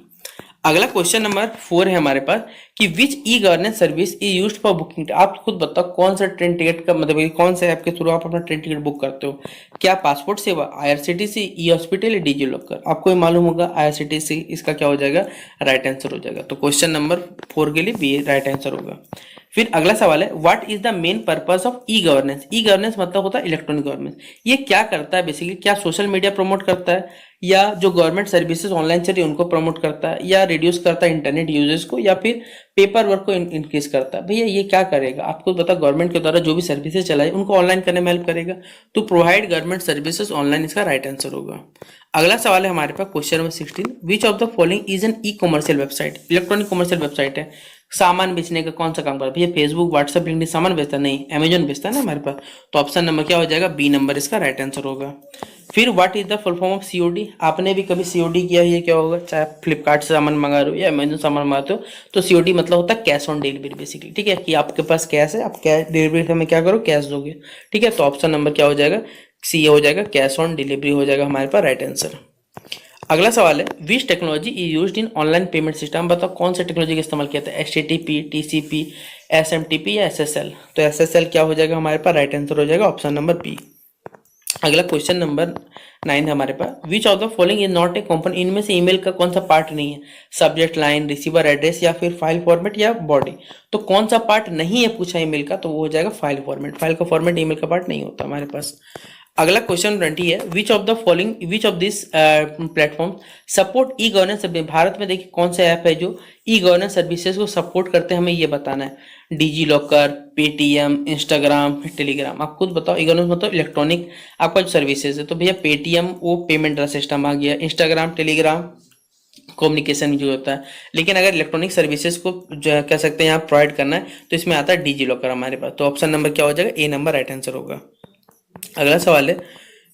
Speaker 2: अगला क्वेश्चन नंबर 4 है हमारे पास कि which e governance service is used for booking. आप खुद बताओ कौन सा ट्रेन टिकट का मतलब कौन से ऐप के थ्रू आप अपना ट्रेन टिकट बुक करते हो, क्या पासपोर्ट सेवा, आईआरसीटीसी, ई हॉस्पिटल या डिजी लॉकर। आपको ये मालूम होगा आईआरसीटीसी, इसका क्या हो जाएगा, राइट आंसर हो जाएगा। तो क्वेश्चन नंबर 4 के लिए बी राइट आंसर होगा। फिर अगला सवाल है, what is the main purpose of e governance. E governance मतलब होता है इलेक्ट्रॉनिक गवर्नेंस। ये क्या करता है बेसिकली, क्या सोशल मीडिया प्रमोट करता है, या जो गवर्नमेंट सर्विसेज ऑनलाइन चल रही है उनको प्रमोट करता है, या रिड्यूस करता है इंटरनेट यूजेस को, या फिर पेपर वर्क को इंक्रीज करता है। भैया ये क्या करेगा, आपको पता गवर्नमेंट के द्वारा जो भी सर्विसेज चलाई उनको ऑनलाइन करने में हेल्प करेगा। तो प्रोवाइड गवर्नमेंट सर्विसेज ऑनलाइन, इसका राइट आंसर होगा। अगला सवाल है हमारे पास question number 16, which of the following is an e commercial website. Electronic commercial website है, सामान बेचने का कौन सा काम करता है भैया, फेसबुक, व्हाट्सएप, लिंक्डइन सामान बेचता है, नहीं अमेजोन बेचता है ना हमारे पास। तो ऑप्शन नंबर क्या हो जाएगा, बी नंबर इसका राइट आंसर होगा। फिर what is the full form of COD. आपने भी कभी सीओडी किया है, क्या होगा, चाहे फ्लिपकार्ट से सामान मंगा रहे हो या अमेजोन सामान मंगाते हो, तो सीओडी मतलब होता है कैश ऑन डिलीवरी बेसिकली। ठीक है, कि आपके पास कैश है, आप कैश डिलीवरी में क्या करो, कैश दोगे। ठीक है, तो ऑप्शन नंबर क्या हो जाएगा, सी हो जाएगा, कैश ऑन डिलीवरी हो जाएगा हमारे पास राइट आंसर। अगला सवाल है, which technology is used in online payment system. बताओ कौन सा टेक्नोलॉजी का इस्तेमाल किया था, एचटीटीपी, टीसीपी, एसएमटीपी या एसएसएल। तो एसएसएल क्या हो जाएगा हमारे पास, राइट आंसर हो जाएगा ऑप्शन नंबर बी। अगला क्वेश्चन नंबर 9 है हमारे पास, which of the following is not a component. इनमें से ईमेल का कौन सा पार्ट नहीं है, सब्जेक्ट लाइन, रिसीवर एड्रेस या फिर फाइल फॉर्मेट या बॉडी। तो कौन सा पार्ट नहीं है पूछा ईमेल का, तो वो हो जाएगा फाइल फॉर्मेट। फाइल का फॉर्मेट ईमेल का पार्ट नहीं होता हमारे पास। अगला क्वेश्चन 20 है, which of this platform support E governance service. Bharat में देखिए कौन सा ऐप है जो ई गवर्नेंस सर्विसेज को सपोर्ट करते हैं, हमें ये बताना है। Digi locker, Paytm, Instagram, Telegram. आप खुद बताओ, ई गवर्नेंस मतलब इलेक्ट्रॉनिक आपका जो सर्विसेज है, तो भैया पेटीएम वो पेमेंट सिस्टम आ गया, इंस्टाग्राम, टेलीग्राम कम्युनिकेशन जो होता है। लेकिन अगर इलेक्ट्रॉनिक सर्विसेज को जो कह सकते हैं यहाँ प्रोवाइड करना है, तो इसमें आता है डिजी लॉकर हमारे पास। तो ऑप्शन नंबर क्या हो जाएगा, ए नंबर राइट आंसर होगा। अगला सवाल है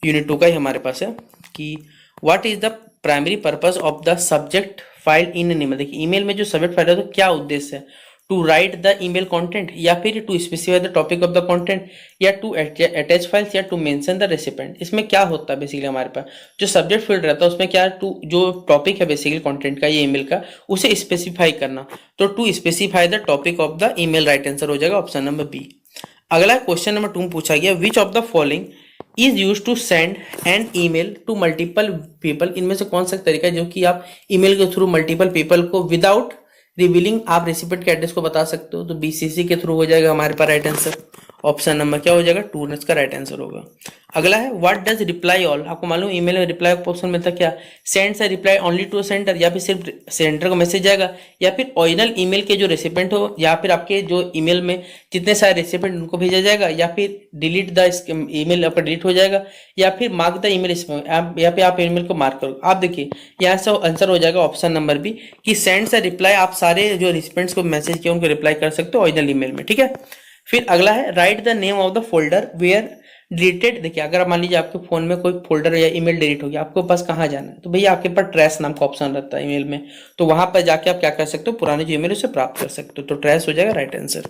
Speaker 2: यूनिट 2 का ही हमारे पास है कि what is the primary purpose of the subject file in an email. देखिए ईमेल में जो सब्जेक्ट फाइल है तो क्या उद्देश्य है, to write the email content, या फिर to specify the topic of the content, या टू अटैच फाइल्स, या टू मेंशन द रेसिपेंट। इसमें क्या होता है बेसिकली हमारे पास जो सब्जेक्ट फील्ड रहता है उसमें क्या टू जो टॉपिक है बेसिकली कंटेंट का, ये ईमेल का, उसे स्पेसिफाई करना। तो to specify the topic of the email, right answer हो जाएगा ऑप्शन नंबर बी। अगला क्वेश्चन नंबर 2 पूछा गया, which of the following is use to send an email to multiple people. इनमें से कौन सा तरीका है जो कि आप ईमेल के थ्रू मल्टीपल पीपल को विदाउट रिवीलिंग आप रेसिपेंट के एड्रेस को बता सकते हो। तो बीसीसी के थ्रू हो जाएगा हमारे पास राइट आंसर। ऑप्शन नंबर क्या हो जाएगा, 2 इसका राइट आंसर होगा। अगला है, व्हाट डज रिप्लाई ऑल। आपको मालूम ईमेल में रिप्लाई ऑप्शन मिलता क्या, सेंड से रिप्लाई ओनली टू सेंडर, या फिर सिर्फ सेंडर को मैसेज जाएगा, या फिर ओरिजिनल ईमेल के जो रेसिपेंट हो, या फिर आपके जो ईमेल में जितने सारे रेसिपेंट उनको भेजा जाएगा, या फिर डिलीट द ईमेल आपका डिलीट हो जाएगा, या फिर मार्क द ईमेल या फिर आप ईमेल को मार्क करो। आप देखिए यहाँ से आंसर हो जाएगा ऑप्शन नंबर बी कि सेंड से रिप्लाई, आप सारे जो रेसिपेंट्स को मैसेज किया उनको रिप्लाई कर सकते हो ओरिजिनल ईमेल में। ठीक है, फिर अगला है, write the name of the folder where deleted. देखिए अगर आप मान लीजिए आपके फोन में कोई फोल्डर या ईमेल डिलीट हो गया, आपको पास कहाँ जाना है, तो भैया आपके पास ट्रैश नाम का ऑप्शन रहता है ईमेल में, तो वहां पर जाके आप क्या कर सकते हो, पुराने जो ईमेल उसे प्राप्त कर सकते हो। तो ट्रैश हो जाएगा राइट आंसर।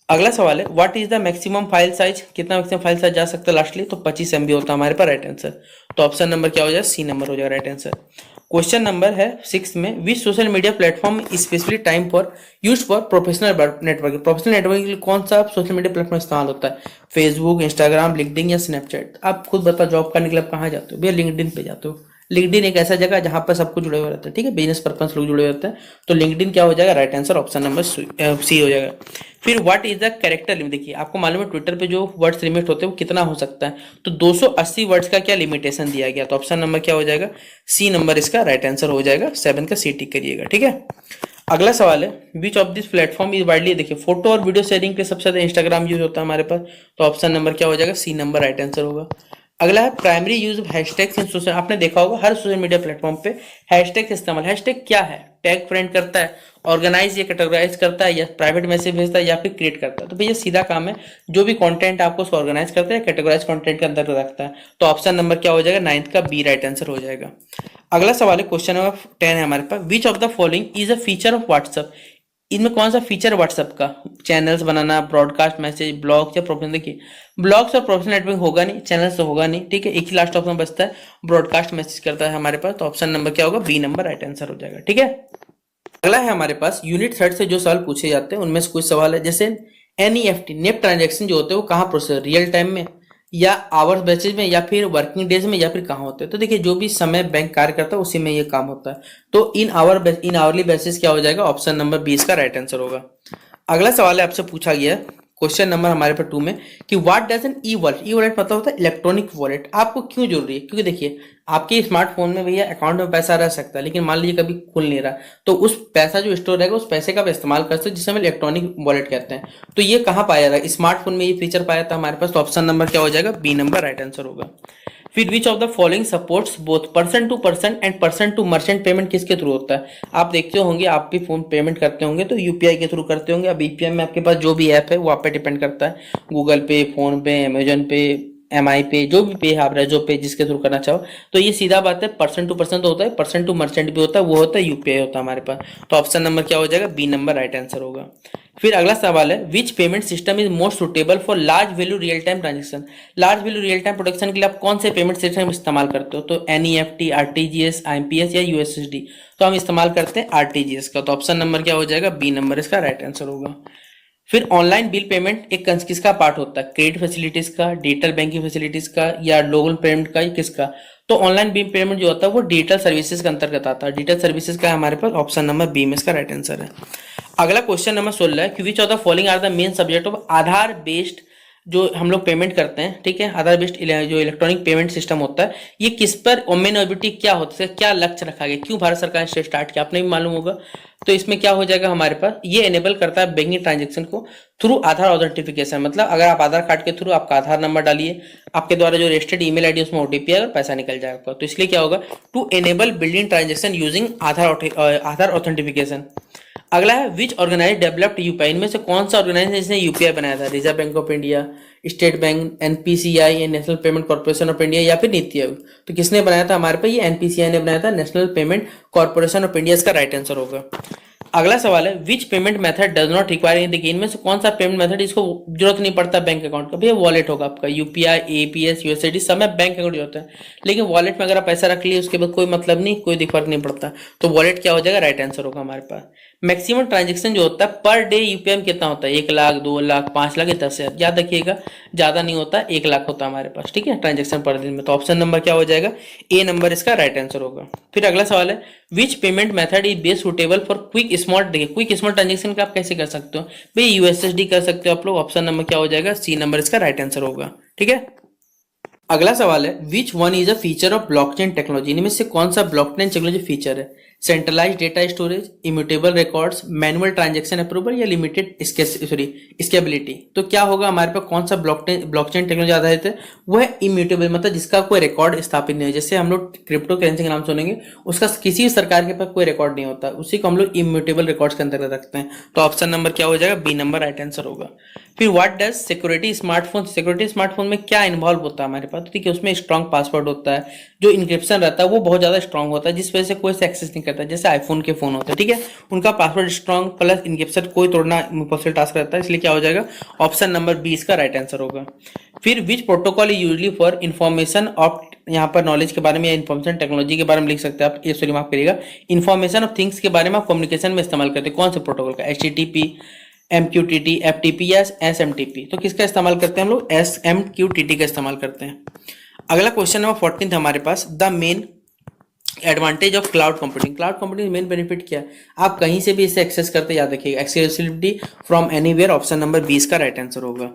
Speaker 2: अगला सवाल है, what is the maximum file size. कितना मैक्सिमम फाइल साइज जा सकता है लास्टली, तो 25 MB होता है हमारे पास राइट आंसर। तो ऑप्शन नंबर क्या हो जाएगा, सी नंबर हो जाएगा राइट आंसर। क्वेश्चन नंबर है 6 में, which social media platform specially time for use for professional networking. Professional networking के लिए कौन सा सोशल मीडिया प्लेटफॉर्म इस्तेमाल होता है? फेसबुक, इंस्टाग्राम, लिंक्डइन या स्नैपचैट? आप खुद बताओ, जॉब करने के लिए आप कहाँ जाते हो भैया? लिंक्डइन पे जाते हो। लिंक्डइन एक ऐसा जगह है जहाँ पर सबको जुड़े हुए रहते हैं, ठीक है, बिजनेस पर्पस लोग जुड़े हुए रहते हैं। तो लिंक्डइन क्या हो जाएगा? Right answer option number C हो जाएगा। फिर what is the character limit? देखिए आपको मालूम है ट्विटर पे जो वर्ड्स लिमिट होते हैं वो कितना हो सकता है, तो 280 वर्ड्स का क्या लिमिटेशन दिया गया, तो ऑप्शन नंबर क्या हो जाएगा? सी नंबर इसका राइट आंसर हो जाएगा। 7 का सी टिक करिएगा, ठीक है। अगला सवाल है, which of this platform is widely, देखिए फोटो और वीडियो शेयरिंग के सबसे ज्यादा इंस्टाग्राम यूज होता है हमारे पास, तो ऑप्शन नंबर क्या हो जाएगा? सी नंबर राइट आंसर होगा। अगला है primary use of hashtags in social, आपने देखा होगा हर सोशल मीडिया प्लेटफॉर्म पे हैशटैग इस्तेमाल। हैशटैग क्या है? टैग फ्रेंड करता है, ऑर्गेनाइज या कैटेगराइज करता है, या प्राइवेट मैसेज भेजता है, या फिर क्रिएट करता है। तो भैया सीधा काम है, जो भी कंटेंट आपको उसको ऑर्गेनाइज करता है, कैटेगराइज कंटेंट के अंदर रखता है। तो ऑप्शन नंबर क्या हो जाएगा? 9th का बी राइट आंसर हो जाएगा। अगला सवाल है, क्वेश्चन नंबर 10 है हमारे पास, which of the following is a feature of WhatsApp. इनमें कौन सा फीचर व्हाट्सएप का? चैनल्स बनाना, ब्रॉडकास्ट मैसेज, ब्लॉग्स या प्रोफेशनल। देखिए ब्लॉग्स और प्रोफेशनल नेटवर्किंग होगा नहीं, चैनल्स तो होगा नहीं, ठीक है। एक ही लास्ट ऑप्शन बचता है, ब्रॉडकास्ट मैसेज करता है हमारे पास, तो ऑप्शन नंबर क्या होगा? बी नंबर राइट आंसर हो जाएगा, ठीक है। अगला है हमारे पास यूनिट 3 से जो सवाल पूछे जाते हैं उनमें से कुछ सवाल है, जैसे एनईएफटी नेट ट्रांजेक्शन जो होते हैं वो कहाँ प्रोसेस, रियल टाइम में या आवर्स बेसिस में या फिर वर्किंग डेज में या फिर कहाँ होते हैं? तो देखिए जो भी समय बैंक कार्य करता है उसी में ये काम होता है, तो इन आवरली बेसिस क्या हो जाएगा? ऑप्शन नंबर 20 का राइट आंसर होगा। अगला सवाल है आपसे पूछा गया है क्वेश्चन नंबर हमारे पर 2 में, कि what does an e wallet, e wallet मतलब होता है इलेक्ट्रॉनिक वॉलेट, आपको क्यों जरूरी है? क्योंकि देखिए आपके स्मार्टफोन में भैया अकाउंट में पैसा रह सकता है, लेकिन मान लीजिए कभी खुल नहीं रहा, तो उस पैसा जो स्टोर रहेगा उस पैसे का आप इस्तेमाल कर सकते हैं, जिसे हम इलेक्ट्रॉनिक वॉलेट कहते हैं। तो ये कहाँ पाया था? स्मार्टफोन में ये फीचर पाया था हमारे पास, तो ऑप्शन नंबर क्या हो जाएगा? बी नंबर राइट आंसर होगा। फिर which of the following supports both person to person and person to merchant payment किसके थ्रू होता है? आप देखते होंगे, आप भी फोन पेमेंट करते होंगे तो यूपीआई के थ्रू करते होंगे। अब यूपीआई में आपके पास जो भी ऐप है वो आप पे डिपेंड करता है, गूगल पे, फोन पे, अमेजन पे, एमआई पे, जो भी पे आप रेजो पे, जिसके थ्रू करना चाहो। तो ये सीधा बात है, पर्सन टू पर्सन तो होता है, पर्सन टू मर्चेंट भी होता है, वो होता है यूपीआई होता है हमारे पास। तो ऑप्शन नंबर क्या हो जाएगा? बी नंबर राइट आंसर होगा। फिर अगला सवाल है, विच payment system is most suitable for large value real time transaction. Large value real time production के लिए आप कौन से पेमेंट सिस्टम इस्तेमाल करते हो? तो एनईएफटी, आरटीजीएस, आईएमपीएस या यूएसएसडी? तो हम इस्तेमाल करते हैं आरटीजीएस का, तो ऑप्शन नंबर क्या हो जाएगा? बी नंबर इसका राइट आंसर होगा। फिर ऑनलाइन बिल पेमेंट एक किसका पार्ट होता है? क्रेडिट फैसिलिटीज का, डिजिटल बैंकिंग फैसिलिटीज का, या लोकल पेमेंट का, या किसका? तो ऑनलाइन बिल पेमेंट जो होता है वो डिजिटल सर्विसेज के अंतर्गत आता है। डिजिटल सर्विसेज का है हमारे पास, ऑप्शन नंबर बी में इसका राइट आंसर है। अगला क्वेश्चन नंबर 16 है कि which of the following are the main subject of Aadhaar based, जो हम लोग पेमेंट करते हैं, ठीक है, आधार बेस्ड जो इलेक्ट्रॉनिक पेमेंट सिस्टम होता है, ये किस पर वुमेन ऑब्जेक्टिव क्या होता है, क्या लक्ष्य रखा गया, क्यों भारत सरकार ने स्टार्ट किया, आपने भी मालूम होगा। तो इसमें क्या हो जाएगा हमारे पास? ये एनेबल करता है बैंकिंग ट्रांजेक्शन को थ्रू आधार ऑथेंटिफिकेशन, मतलब अगर आप आधार कार्ड के थ्रू आपका आधार नंबर डालिए, आपके द्वारा जो रजिस्टर्ड ईमेल आईडी उसमें ओटीपी आएगा और पैसा निकल जाएगा। तो इसलिए क्या होगा? To enable building transaction using Aadhaar authentication. अगला है विच ऑर्गेनाइज डेवलप्ड यूपीआई, इनमें से कौन सा ऑर्गेनाइजेशन ने यूपीआई बनाया था? Reserve bank of India, state bank, NPCI, national payment corporation of India, या फिर नीति आयोग? तो किसने बनाया था हमारे पास? ये एनपीसीआई ने बनाया था, national payment corporation of India, इसका राइट आंसर होगा। अगला सवाल है विच payment method does not require, देखिए इनमें से कौन सा पेमेंट मेथड इसको जरूरत नहीं पड़ता बैंक अकाउंट का? भैया वॉलेट होगा आपका, यूपीआई, एपीएस, यूएसडी, सब में बैंक अकाउंट होता है, लेकिन वॉलेट में अगर आप पैसा रख लिए उसके बाद कोई मतलब नहीं, कोई फर्क नहीं पड़ता, तो वॉलेट क्या हो जाएगा? राइट आंसर होगा हमारे पास। मैक्सिमम ट्रांजेक्शन जो होता है पर डे यूपीआई में कितना होता है? 1 लाख, 2 लाख, 5 लाख या 10,000? याद रखिएगा ज्यादा नहीं होता, 1 लाख होता है हमारे पास, ठीक है, ट्रांजेक्शन पर दिन में। तो ऑप्शन नंबर क्या हो जाएगा? ए नंबर इसका राइट आंसर होगा। फिर अगला सवाल है विच payment method is best suitable for quick small, देखिए क्विक स्मॉल ट्रांजेक्शन का आप कैसे कर सकते हो भाई? यूएसएसडी कर सकते हो आप लोग, ऑप्शन नंबर क्या हो जाएगा? सी नंबर इसका राइट आंसर होगा, ठीक है। अगला सवाल है which one is a feature of blockchain technology, इनमें से कौन सा ब्लॉकचेन टेक्नोलॉजी फीचर है? Centralise data storage, immutable records, manual transaction approval, या लिमिटेड स्केबिलिटी? तो क्या होगा हमारे पास? कौन सा ब्लॉकचेन टेक्नोलॉजी आधारित है? वो है इम्यूटेबल, मतलब जिसका कोई रिकॉर्ड स्थापित नहीं है। जैसे हम लोग क्रिप्टो करेंसी का नाम सुनेंगे, उसका किसी सरकार के पास कोई रिकॉर्ड नहीं होता, उसी को हम लोग इम्यूटेबल रिकॉर्ड्स के अंतर्गत रखते हैं। तो ऑप्शन नंबर क्या हो जाएगा? बी नंबर राइट आंसर होगा। फिर what does security smartphone, security smartphone में क्या इन्वॉल्व होता है हमारे पास? तो ठीक है, उसमें स्ट्रॉन्ग पासवर्ड होता है, जो इंक्रिप्शन रहता है वो बहुत ज्यादा स्ट्रॉन्ग होता है, जिस वजह से कोई से एक्सेस नहीं करता। जैसे आईफोन के फोन होते हैं, ठीक है, उनका पासवर्ड स्ट्रॉन्ग प्लस इंक्रिप्शन कोई तोड़ना इम्पॉसिबल टास्क रहता है, इसलिए क्या हो जाएगा? ऑप्शन नंबर बी इसका राइट आंसर होगा। फिर विच protocol is usually for information of यहाँ पर नॉलेज के बारे में या इन्फॉर्मेशन टेक्नोलॉजी के बारे में लिख सकते हैं आप, ये सॉरी माफ करिएगा, इन्फॉर्मेशन ऑफ थिंग्स के बारे में आप कम्युनिकेशन में इस्तेमाल करते हैं कौन से प्रोटोकॉल का, HTTP, MQTT, FTP या SMTP। तो किसका इस्तेमाल करते हैं हम लोग, SMQTT का इस्तेमाल करते हैं। अगला क्वेश्चन नंबर 14 हमारे पास, the main advantage of cloud computing. Cloud computing main benefit क्या है, आप कहीं से भी इसे एक्सेस करते, याद रखिएगा accessibility from anywhere, option number 20 का राइट आंसर होगा।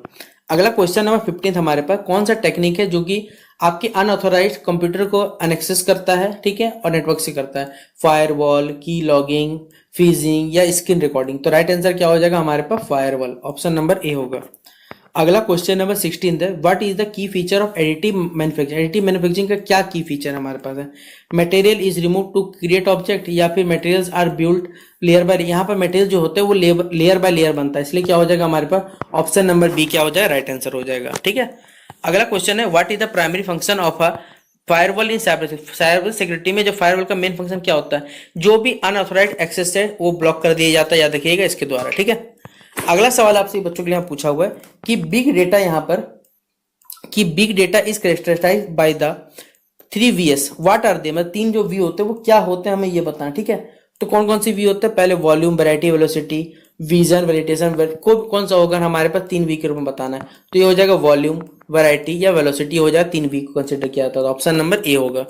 Speaker 2: अगला क्वेश्चन नंबर 15 हमारे पास, कौन सा टेक्निक है जो कि आपके अनऑथोराइज्ड कंप्यूटर को अनएक्सेस करता है, ठीक है, और नेटवर्क से करता है, फायरवॉल, की लॉगिंग, फीजिंग या स्क्रीन रिकॉर्डिंग। तो राइट आंसर क्या हो जाएगा हमारे पास, फायरवॉल, ऑप्शन नंबर ए होगा। अगला क्वेश्चन नंबर 16 है, what is the key feature of additive manufacturing. Additive manufacturing का क्या की फीचर हमारे पास है, material is remove to create object, या फिर materials are build layer by, यहाँ पर मटेरियल जो होते हैं वो लेयर बाय लेयर बनता है, इसलिए क्या हो जाएगा हमारे पास, ऑप्शन नंबर बी क्या हो जाएगा, राइट आंसर हो जाएगा, ठीक है। अगला क्वेश्चन है, what is the primary function of a firewall in cyber security में जो फायरवॉल का मेन फंक्शन क्या होता है, जो भी अनऑथोराइज्ड एक्सेस है वो ब्लॉक कर दिया जाता है, याद रखिएगा इसके द्वारा, ठीक है। अगला सवाल आपसे बच्चों के लिए यहाँ पूछा हुआ है कि बिग डेटा, यहाँ पर कि big data is characterized by the 3 V's, what are they, मतलब 3 जो वी होते हैं वो क्या होते हैं हमें ये बताना, ठीक है। तो कौन कौन सी वी होते हैं, पहले volume, variety, velocity, vision, validation, कौन सा होगा हमारे पास 3 V के रूप में बताना है, तो ये हो जाएगा वॉल्यूम, वैरायटी या वेलोसिटी हो जाएगा, 3 V को कंसिडर किया जाता है, तो ऑप्शन नंबर ए होगा।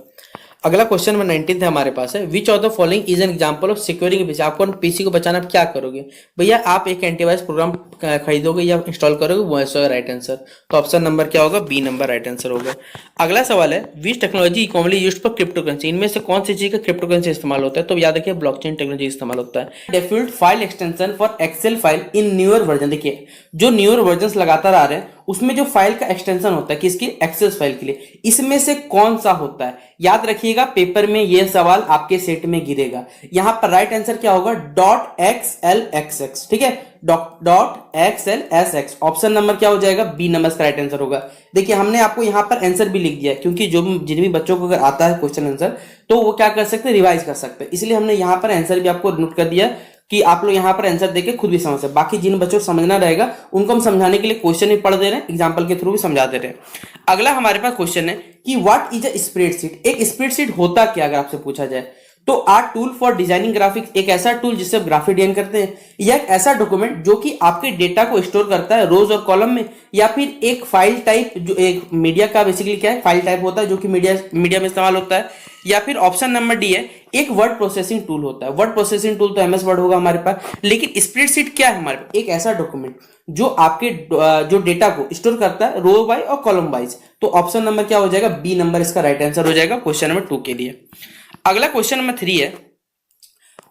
Speaker 2: अगला क्वेश्चन नंबर 19 है हमारे पास है, which of the following is an example of securing PC. आपको पीसी को बचाना आप क्या करोगे, भैया आप एक एंटीवायरस प्रोग्राम खरीदोगे या इंस्टॉल करोगे, वो है राइट आंसर, तो ऑप्शन नंबर क्या होगा, बी नंबर राइट आंसर होगा। अगला सवाल है, which technology commonly used for crypto currency, इनमें से कौन सी चीज का क्रिप्टो करेंसी इस्तेमाल होता है, तो याद रखिए ब्लॉकचेन टेक्नोलॉजी इस्तेमाल होता है। Default file extension for Excel file in newer version, देखिए जो न्यूअर वर्जन लगातार आ रहे हैं उसमें जो फाइल का एक्सटेंशन होता है किसकी, एक्सेल फाइल के लिए, इसमें से कौन सा होता है, याद रखिएगा पेपर में यह सवाल आपके सेट में गिरेगा। यहां पर राइट आंसर क्या होगा, .xlxx, ठीक है, .xlsx, ऑप्शन नंबर क्या हो जाएगा, बी नंबर का राइट आंसर होगा। देखिए हमने आपको यहां पर आंसर भी लिख दिया है, क्योंकि जो जिन भी बच्चों को अगर आता है क्वेश्चन आंसर तो वो क्या कर सकते हैं, रिवाइज कर सकते हैं, इसलिए हमने यहां पर आंसर भी आपको नोट कर दिया कि आप लोग यहां पर आंसर देके खुद भी समझ सकते। बाकी जिन बच्चों को समझना रहेगा उनको हम समझाने के लिए क्वेश्चन भी पढ़ दे रहे हैं, एग्जांपल के थ्रू भी समझा दे रहे हैं। अगला हमारे पास क्वेश्चन है कि व्हाट इज अ स्प्रेडशीट। एक स्प्रेडशीट होता क्या, अगर आपसे पूछा जाए तो are tool for designing graphics, एक ऐसा टूल जिससे आप ग्राफिक डिजाइन करते हैं, या एक ऐसा डॉक्यूमेंट जो कि आपके डेटा को स्टोर करता है रोज और कॉलम में, या फिर एक फाइल टाइप जो एक मीडिया का बेसिकली क्या है, फाइल टाइप होता है जो कि मीडिया में इस्तेमाल होता है, या फिर ऑप्शन नंबर डी है एक वर्ड प्रोसेसिंग टूल होता है। वर्ड प्रोसेसिंग टूल तो एमएस वर्ड होगा हमारे पास, लेकिन स्प्रेडशीट क्या है हमारे पास, एक ऐसा डॉक्यूमेंट जो आपके जो डेटा को स्टोर करता है रो वाइज और कॉलम वाइज, तो ऑप्शन नंबर क्या हो जाएगा, बी नंबर इसका राइट आंसर हो जाएगा क्वेश्चन नंबर 2 के लिए। अगला क्वेश्चन नंबर 3 है,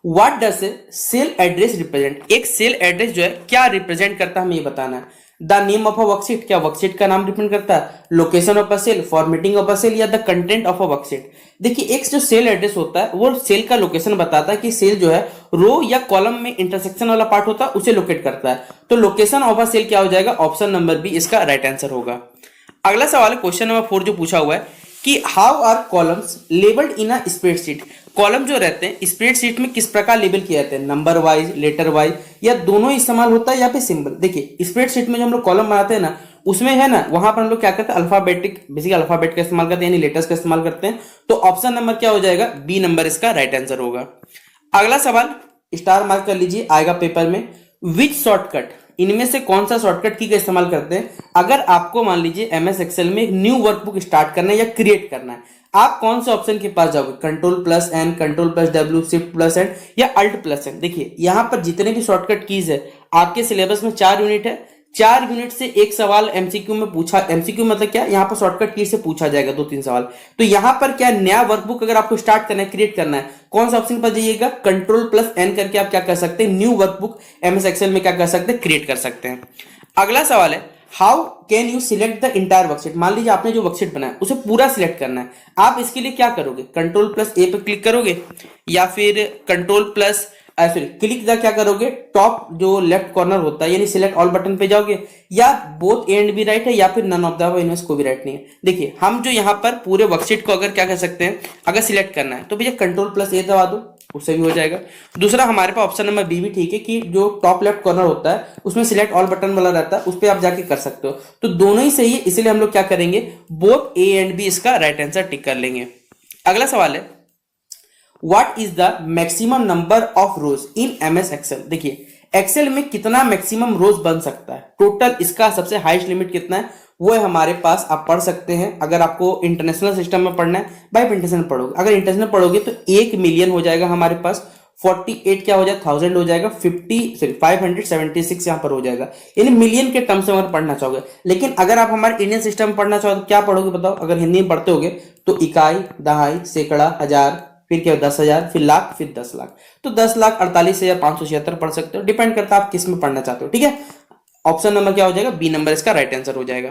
Speaker 2: what does cell address represent. एक सेल एड्रेस जो है क्या रिप्रेजेंट करता है हमें ये बताना है। The name of a worksheet, क्या वर्कशीट का नाम रिप्रेजेंट करता है, location of a cell, formatting of a cell, या the content of a worksheet. देखिए एक जो सेल एड्रेस होता है वो सेल का लोकेशन बताता है कि सेल जो है रो या कॉलम में इंटरसेक्शन वाला पार्ट होता है उसे लोकेट करता है, तो लोकेशन ऑफ अ सेल क्या हो जाएगा, ऑप्शन नंबर बी इसका राइट आंसर होगा। अगला सवाल है क्वेश्चन नंबर 4 जो पूछा हुआ है कि how are columns labelled in a spreadsheet. Column जो रहते हैं स्प्रेडशीट में किस प्रकार लेबल किए जाते हैं, नंबर वाइज, लेटर वाइज, या दोनों इस्तेमाल होता है, या फिर सिंबल। देखिए स्प्रेडशीट में जो हम लोग कॉलम बनाते हैं ना उसमें है ना, वहां पर हम लोग क्या करते हैं, अल्फाबेटिक बेसिकली अल्फाबेट का इस्तेमाल करते हैं, यानी लेटर्स का इस्तेमाल करते हैं, तो ऑप्शन नंबर क्या हो जाएगा, बी नंबर इसका राइट आंसर होगा। अगला सवाल स्टार मार्क कर लीजिए, आएगा पेपर में, विच शॉर्टकट, इनमें से कौन सा शॉर्टकट की का इस्तेमाल करते हैं अगर आपको मान लीजिए एमएस एक्सेल में एक न्यू वर्कबुक स्टार्ट करना है या क्रिएट करना है, आप कौन से ऑप्शन के पास जाओगे, कंट्रोल+N, कंट्रोल+W, शिफ्ट+N या अल्ट+N। देखिए यहां पर जितने भी शॉर्टकट कीज है आपके सिलेबस में 4 यूनिट है, 4 यूनिट से एक सवाल एमसीक्यू में पूछा, एमसीक्यू मतलब क्या, यहाँ पर शॉर्टकट की से पूछा जाएगा 2-3 सवाल। तो यहाँ पर क्या नया वर्कबुक अगर आपको स्टार्ट करना है, क्रिएट करना है, कौन सा ऑप्शन पर जाइएगा, कंट्रोल+N करके आप क्या कर सकते हैं, न्यू वर्कबुक एमएस एक्सेल में क्या कर सकते हैं, क्रिएट कर सकते हैं। अगला सवाल है, how can you select the entire worksheet. मान लीजिए आपने जो वर्कशीट बनाया उसे पूरा सिलेक्ट करना है, आप इसके लिए क्या करोगे, कंट्रोल+A पे क्लिक करोगे, या फिर क्लिक द क्या करोगे, टॉप जो लेफ्ट कॉर्नर होता है यानी सिलेक्ट ऑल बटन पे जाओगे, या बोथ एंड भी राइट है या फिर नन ऑफ द अबव, इनमें से कोई भी राइट नहीं है। देखिए हम जो यहाँ पर पूरे वर्कशीट को अगर क्या कर सकते हैं, अगर सिलेक्ट करना है तो भैया कंट्रोल+A दबा दो, उससे भी हो जाएगा। दूसरा हमारे पास ऑप्शन नंबर बी भी ठीक है कि जो टॉप लेफ्ट कॉर्नर होता है उसमें सिलेक्ट ऑल बटन वाला रहता है, उस पर आप जाके कर सकते हो। तो दोनों ही सही है, इसलिए हम लोग क्या करेंगे, बोथ ए एंड बी इसका राइट आंसर टिक कर लेंगे। अगला सवाल है, what is the maximum number of rows in MS Excel. देखिए एक्सेल में कितना मैक्सिमम रोज बन सकता है, टोटल इसका सबसे हाईएस्ट लिमिट कितना है वो है हमारे पास, आप पढ़ सकते हैं। अगर आपको इंटरनेशनल सिस्टम में पढ़ना है बाय इंटरनेशनल पढ़ोगे, अगर इंटरनेशनल पढ़ोगे तो 1 मिलियन हो जाएगा हमारे पास, 48 क्या हो जाएगा 1000 हो जाएगा, 576 यहाँ पर हो जाएगा, यानी मिलियन के टर्म्स में अगर पढ़ना चाहोगे। लेकिन अगर आप हमारे इंडियन सिस्टम में पढ़ना चाहो तो क्या पढ़ोगे बताओ, अगर हिंदी में पढ़ते होगे तो इकाई, दहाई, सैकड़ा, हजार, फिर क्या 10,000, फिर लाख, फिर 10 लाख। तो 10,48,576 पढ़ सकते हो, डिपेंड करता है आप किस में पढ़ना चाहते हो। ठीक है, ऑप्शन नंबर क्या हो जाएगा, बी नंबर इसका राइट आंसर हो जाएगा।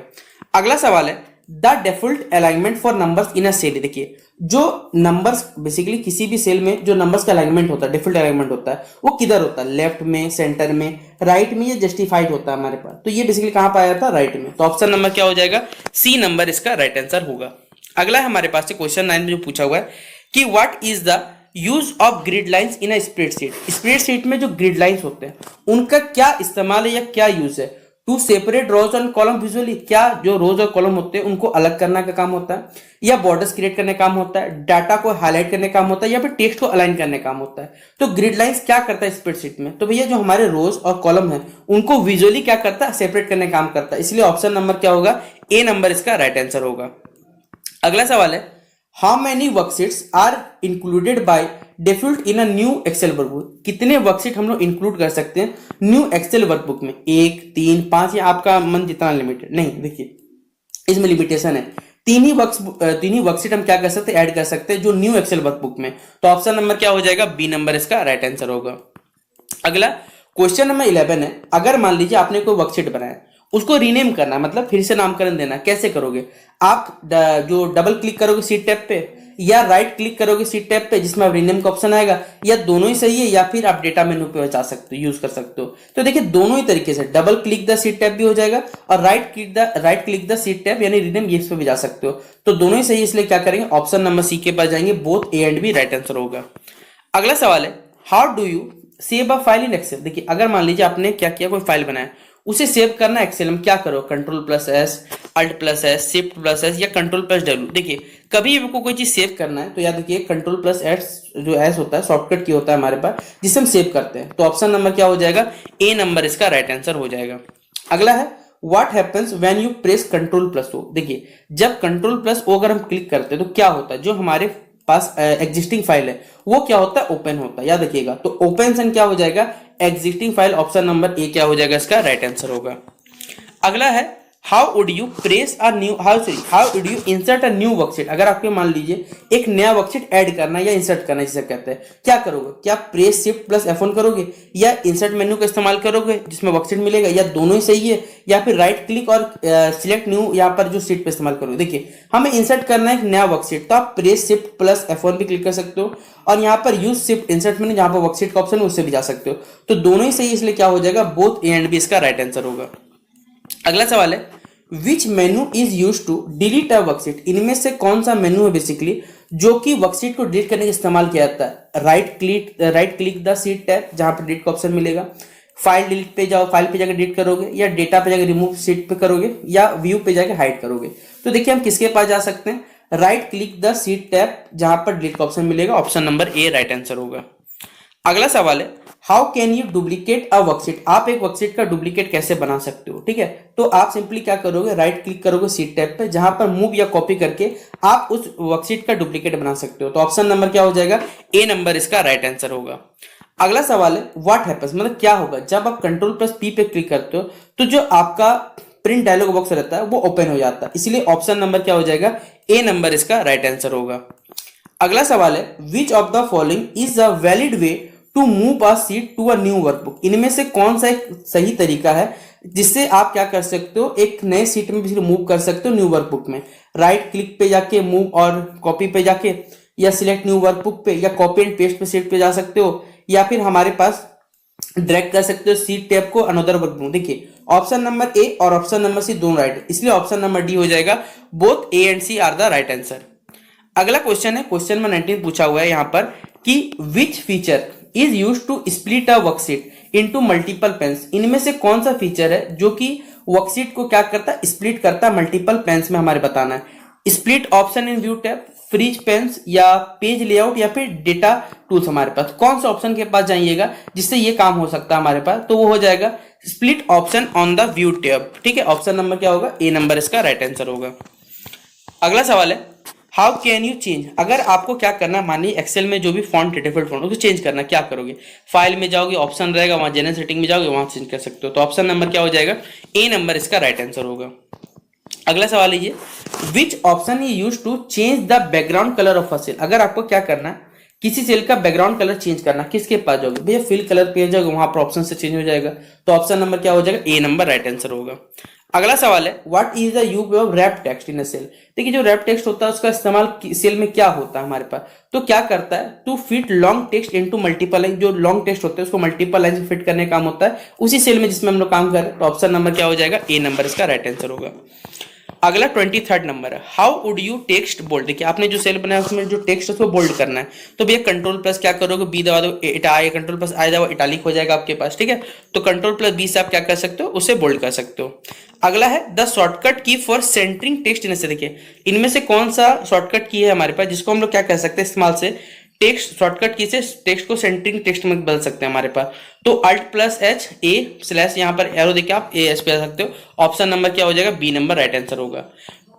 Speaker 2: अगला सवाल है, the default alignment for numbers in a cell. देखिए जो नंबर्स बेसिकली किसी भी सेल में जो नंबर्स का अलाइनमेंट होता है, डिफॉल्ट अलाइनमेंट होता है, वो किधर होता है, लेफ्ट में, सेंटर में, राइट में, या जस्टिफाइड होता है हमारे पास। तो ये बेसिकली कहां पाया जाता है, राइट में। तो ऑप्शन नंबर क्या हो जाएगा, सी नंबर इसका राइट आंसर होगा। अगला है हमारे पास क्वेश्चन 9 में जो पूछा हुआ है कि what is the use of grid lines in a spreadsheet. Spreadsheet में जो ग्रिड लाइंस होते हैं उनका क्या इस्तेमाल है या क्या यूज है, to separate rows and column visually, क्या जो रोज और कॉलम होते हैं उनको अलग करने का काम होता है, या बॉर्डर्स क्रिएट करने का काम होता है, डाटा को हाईलाइट करने का काम होता है, या फिर टेक्स्ट को अलाइन करने का काम होता है। तो ग्रिड लाइंस क्या करता है स्प्रेडशीट में, तो भैया जो हमारे रोज और कॉलम है उनको विजुअली क्या करता है, सेपरेट करने का काम करता है। इसलिए ऑप्शन नंबर क्या होगा, ए नंबर इसका राइट आंसर होगा। अगला सवाल है, how many worksheets are included by default in a new Excel workbook. कितने वर्कशीट हम लोग इंक्लूड कर सकते हैं न्यू एक्सेल वर्कबुक में, 1, 3, 5, या आपका मन जितना लिमिटेड नहीं। देखिए इसमें लिमिटेशन है, तीन ही वर्कशीट हम क्या कर सकते हैं, ऐड कर सकते हैं जो न्यू एक्सेल वर्कबुक में। तो ऑप्शन नंबर क्या हो जाएगा, बी नंबर इसका राइट आंसर होगा। अगला क्वेश्चन नंबर 11 है, अगर मान लीजिए आपने कोई वर्कशीट बनाया, उसको रीनेम करना, मतलब फिर से नामकरण देना, कैसे करोगे आप, जो डबल क्लिक करोगे सीट टैब पे, या राइट क्लिक करोगे सीट टैब पे जिसमें आप रीनेम का ऑप्शन आएगा, या दोनों ही सही है, या फिर आप डेटा मेनू पे जा सकते हो, यूज कर सकते हो। तो देखिए दोनों ही तरीके से, double click the seat tab भी हो जाएगा और right click the seat tab यानी रीनेम, ये पे भी जा सकते हो। तो दोनों ही सही, इसलिए क्या करेंगे, ऑप्शन नंबर सी के पास जाएंगे, both A and B right answer होगा। अगला सवाल है, how do you save a file in Excel. देखिए अगर मान लीजिए आपने क्या किया, कोई फाइल बनाया, उसे सेव करना एक्सेल में, क्या करो, Ctrl+S, Alt+S, Shift+S या Ctrl+W। देखिए कभी आपको कोई चीज सेव करना है तो याद रखिए Ctrl+S जो एस होता है शॉर्टकट की होता है हमारे पास, जिसे हम सेव करते हैं। तो ऑप्शन नंबर क्या हो जाएगा, ए नंबर इसका राइट आंसर हो जाएगा। अगला है, what happens when you press Ctrl+O। देखिए जब Ctrl+O अगर हम क्लिक करते हैं तो क्या होता है, जो हमारे पास एग्जिस्टिंग फाइल है वो क्या होता है, ओपन होता है, याद रखिएगा। तो ओपन क्या हो जाएगा, एग्जिस्टिंग फाइल, ऑप्शन नंबर ए क्या हो जाएगा, इसका राइट आंसर होगा। अगला है, how would you insert a new worksheet. अगर आपके मान लीजिए एक नया वर्कशीट ऐड करना या इंसर्ट करना जिसे कहते हैं, क्या करोगे, क्या प्रेस Shift+F1 करोगे, या इंसर्ट मेन्यू का इस्तेमाल करोगे जिसमें वर्कशीट मिलेगा, या दोनों ही सही है, या फिर राइट क्लिक और सिलेक्ट न्यू यहाँ पर जो सीट पे इस्तेमाल करोगे। देखिए हमें इंसर्ट करना है एक नया वर्कशीट, तो आप प्रेस Shift+F1 भी क्लिक कर सकते हो, और यहाँ पर यूज शिफ्ट इंसर्ट मेन्यू जहां पर वर्कशीट का ऑप्शन है उससे भी जा सकते हो। तो दोनों ही सही, इसलिए क्या हो जाएगा, बोथ ए एंड बी इसका राइट आंसर होगा। अगला सवाल है, which menu is use to delete a worksheet. इनमें से कौन सा मेन्यू है बेसिकली जो कि वर्कशीट को डिलीट करने के इस्तेमाल किया जाता है, right click the seat tab जहां पर डिलीट का ऑप्शन मिलेगा, फाइल डिलीट पे जाओ, फाइल पे जाकर डिलीट करोगे, या डेटा पे जाकर रिमूव सीट पे करोगे, या व्यू पे जाकर हाइड करोगे। तो देखिए हम किसके पास जा सकते हैं, right click the seat tab जहां पर डिलीट का ऑप्शन मिलेगा, option number A right answer होगा। अगला सवाल है, how can you duplicate a worksheet. आप एक वर्कशीट का डुप्लीकेट कैसे बना सकते हो, ठीक है। तो आप सिंपली क्या करोगे, राइट क्लिक करोगे सीट टैब पे जहां पर मूव या कॉपी करके आप उस वर्कशीट का डुप्लीकेट बना सकते हो। तो ऑप्शन नंबर क्या हो जाएगा, ए नंबर इसका राइट आंसर होगा। अगला सवाल है, व्हाट हैपेंस, मतलब क्या होगा जब आप Ctrl+P पे क्लिक करते हो तो जो आपका प्रिंट डायलॉग बॉक्स रहता है वो ओपन हो जाता है। इसलिए ऑप्शन नंबर क्या हो जाएगा, ए नंबर इसका राइट आंसर होगा। अगला सवाल है, which of the following is a valid way to move a sheet to a new workbook. इनमें से कौन सा एक सही तरीका है जिससे आप क्या कर सकते हो, एक नए सीट में मूव कर सकते हो न्यू वर्कबुक में। राइट क्लिक पे जाके मूव और कॉपी पे जाके, या सिलेक्ट न्यू वर्कबुक पे, या कॉपी एंड पेस्ट पे सीट पे जा सकते हो, या फिर हमारे पास ड्रैग कर सकते हो सीट टैब को अनदर वर्कबुक। देखिए ऑप्शन नंबर ए और ऑप्शन नंबर सी दोनों राइट, इसलिए ऑप्शन नंबर डी हो जाएगा, both A and C are the right answer. अगला क्वेश्चन है, क्वेश्चन नंबर 19 पूछा हुआ है यहाँ पर, कि which feature is use to split a worksheet into multiple panes, इनमें से कौन सा फीचर है जो कि वर्कशीट को क्या करता है, स्प्लिट करता है मल्टीपल पेन्स में, हमारे बताना है। Split option in view tab, freeze panes या पेज लेआउट या फिर डेटा टूल्स, हमारे पास कौन सा ऑप्शन के पास जाइएगा जिससे ये काम हो सकता है हमारे पास, तो वो हो जाएगा split option on the view tab. ठीक है, ऑप्शन नंबर क्या होगा, ए नंबर इसका राइट आंसर होगा। अगला सवाल है हाउ कैन यू चेंज, अगर आपको क्या करना है, मानिए एक्सेल में जो भी फॉन्ट है डिफॉल्ट फॉन्ट उसको चेंज करना, क्या करोगे, फाइल में जाओगे, ऑप्शन रहेगा वहां जनरल सेटिंग में जाओगे, वहां चेंज कर सकते हो। तो ऑप्शन नंबर क्या हो जाएगा, ए नंबर इसका राइट आंसर होगा। अगला सवाल लीजिए, which option you use to change the background colour of a cell, अगर आपको क्या करना है किसी सेल का बैकग्राउंड कलर चेंज करना, किसके पास जाओगे भैया, फिल कलर पे जाओगे, वहां पर ऑप्शन से चेंज हो जाएगा। तो ऑप्शन नंबर क्या हो जाएगा, ए नंबर राइट आंसर होगा। अगला सवाल है what is the use of wrap text in a cell, देखिए जो रैप टेक्स्ट होता है उसका इस्तेमाल सेल में क्या होता है हमारे पास, तो क्या करता है, to fit long text into multiple line, जो लॉन्ग टेक्स्ट होता है उसको मल्टीपल लाइन से फिट करने का काम होता है उसी सेल में जिसमें हम लोग काम कर रहे हैं। तो ऑप्शन नंबर क्या हो जाएगा, ए नंबर इसका राइट आंसर होगा। अगला 23rd नंबर है how would you text bold, देखिए आपने जो सेल बनाया उसमें जो टेक्स्ट है उसको बोल्ड करना है, तो भैया कंट्रोल प्लस क्या करोगे, बी दबा दो, कंट्रोल प्लस आ जाओ, इटालिक हो जाएगा आपके पास। ठीक है, तो कंट्रोल प्लस बी से आप क्या कर सकते हो, उसे बोल्ड कर सकते हो। अगला है द शॉर्टकट की फॉर सेंटरिंग टेक्स्ट इन से, देखिए इनमें से कौन सा शॉर्टकट की है हमारे पास जिसको हम लोग क्या कर सकते हैं इस्तेमाल से टेक्स्ट शॉर्टकट की से टेक्स्ट को सेंटरिंग टेक्स्ट में बदल सकते हैं हमारे पास। तो Alt plus H A slash यहाँ पर एरो देके आप ए एस पे आ सकते हो। ऑप्शन नंबर क्या हो जाएगा, बी नंबर राइट आंसर होगा।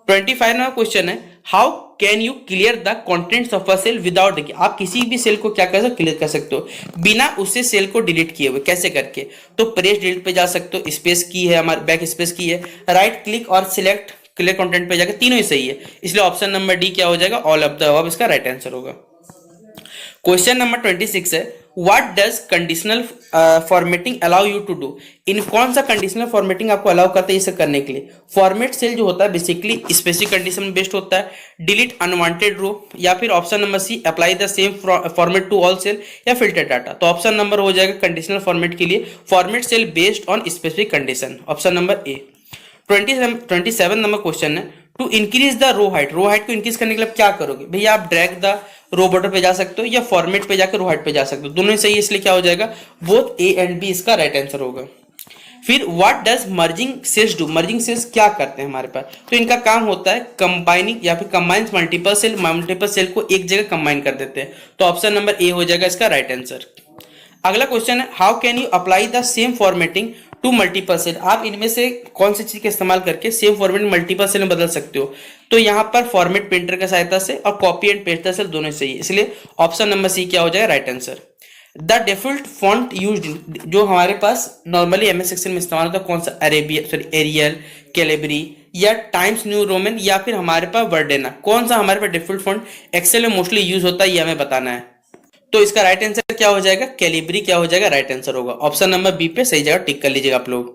Speaker 2: 25 नंबर क्वेश्चन है how can you clear the contents of a cell without, देखिए आप किसी भी सेल को क्या कर सकते हो, क्लियर कर सकते हो बिना उससे सेल को डिलीट किए हुए, कैसे करके, तो प्रेस डिलीट पे जा सकते हो, स्पेस की है हमारे, बैक स्पेस की है, राइट क्लिक और सिलेक्ट क्लियर कंटेंट पे जाकर, तीनों ही सही है, इसलिए ऑप्शन नंबर डी क्या हो जाएगा, ऑल ऑफ द अबव इसका राइट आंसर होगा। क्वेश्चन नंबर 26 है what does conditional formatting allow you to do, इन कौन सा कंडीशनल फॉर्मेटिंग आपको अलाउ करता है इसे करने के लिए। फॉर्मेट सेल जो होता है बेसिकली स्पेसिफिक कंडीशन में बेस्ड होता है, डिलीट अनवांटेड रो, या फिर option number C apply the same format to all cell, या फिल्टर डाटा। तो ऑप्शन नंबर हो जाएगा कंडीशनल फॉर्मेट के लिए format cell based on specific condition, option number A. 27 number question है to increase the row height, row height को increase करने के लिए क्या करोगे भैया, आप ड्रैग द रो बटन पे जा सकते हो या फॉर्मेट पे जाकर रो हाइट पे जा सकते हो, दोनों ही सही है, इसलिए क्या हो जाएगा, बोथ ए एंड बी इसका राइट आंसर होगा। फिर what does merging cells do, merging cells क्या करते हैं हमारे पास, तो इनका काम होता है कंबाइनिंग या फिर कंबाइंस मल्टीपल सेल को एक जगह कंबाइन कर देते हैं। तो ऑप्शन नंबर ए हो जाएगा इसका राइट आंसर। अगला क्वेश्चन है how can you apply the same formatting to multiple cell, आप इनमें से कौन सी चीज का इस्तेमाल करके सेम फॉर्मेट मल्टीपल सेल में बदल सकते हो। तो यहाँ पर फॉर्मेट प्रिंटर की सहायता से और कॉपी एंड पेस्ट सेल दोनों सही है, इसलिए ऑप्शन नंबर सी क्या हो जाएगा right answer. The default font used, जो हमारे पास नॉर्मली एमएस एक्सेल में इस्तेमाल होता है कौन सा, एरियल, कैलिब्री या टाइम्स न्यू रोमन या फिर हमारे पास वर्डेना, कौन सा हमारे पास डिफॉल्ट फॉन्ट एक्सेल में मोस्टली यूज होता है ये हमें बताना है। तो इसका राइट आंसर क्या हो जाएगा, कैलिब्री क्या हो जाएगा राइट आंसर होगा। ऑप्शन नंबर बी पे सही जगह टिक कर लीजिएगा आप लोग।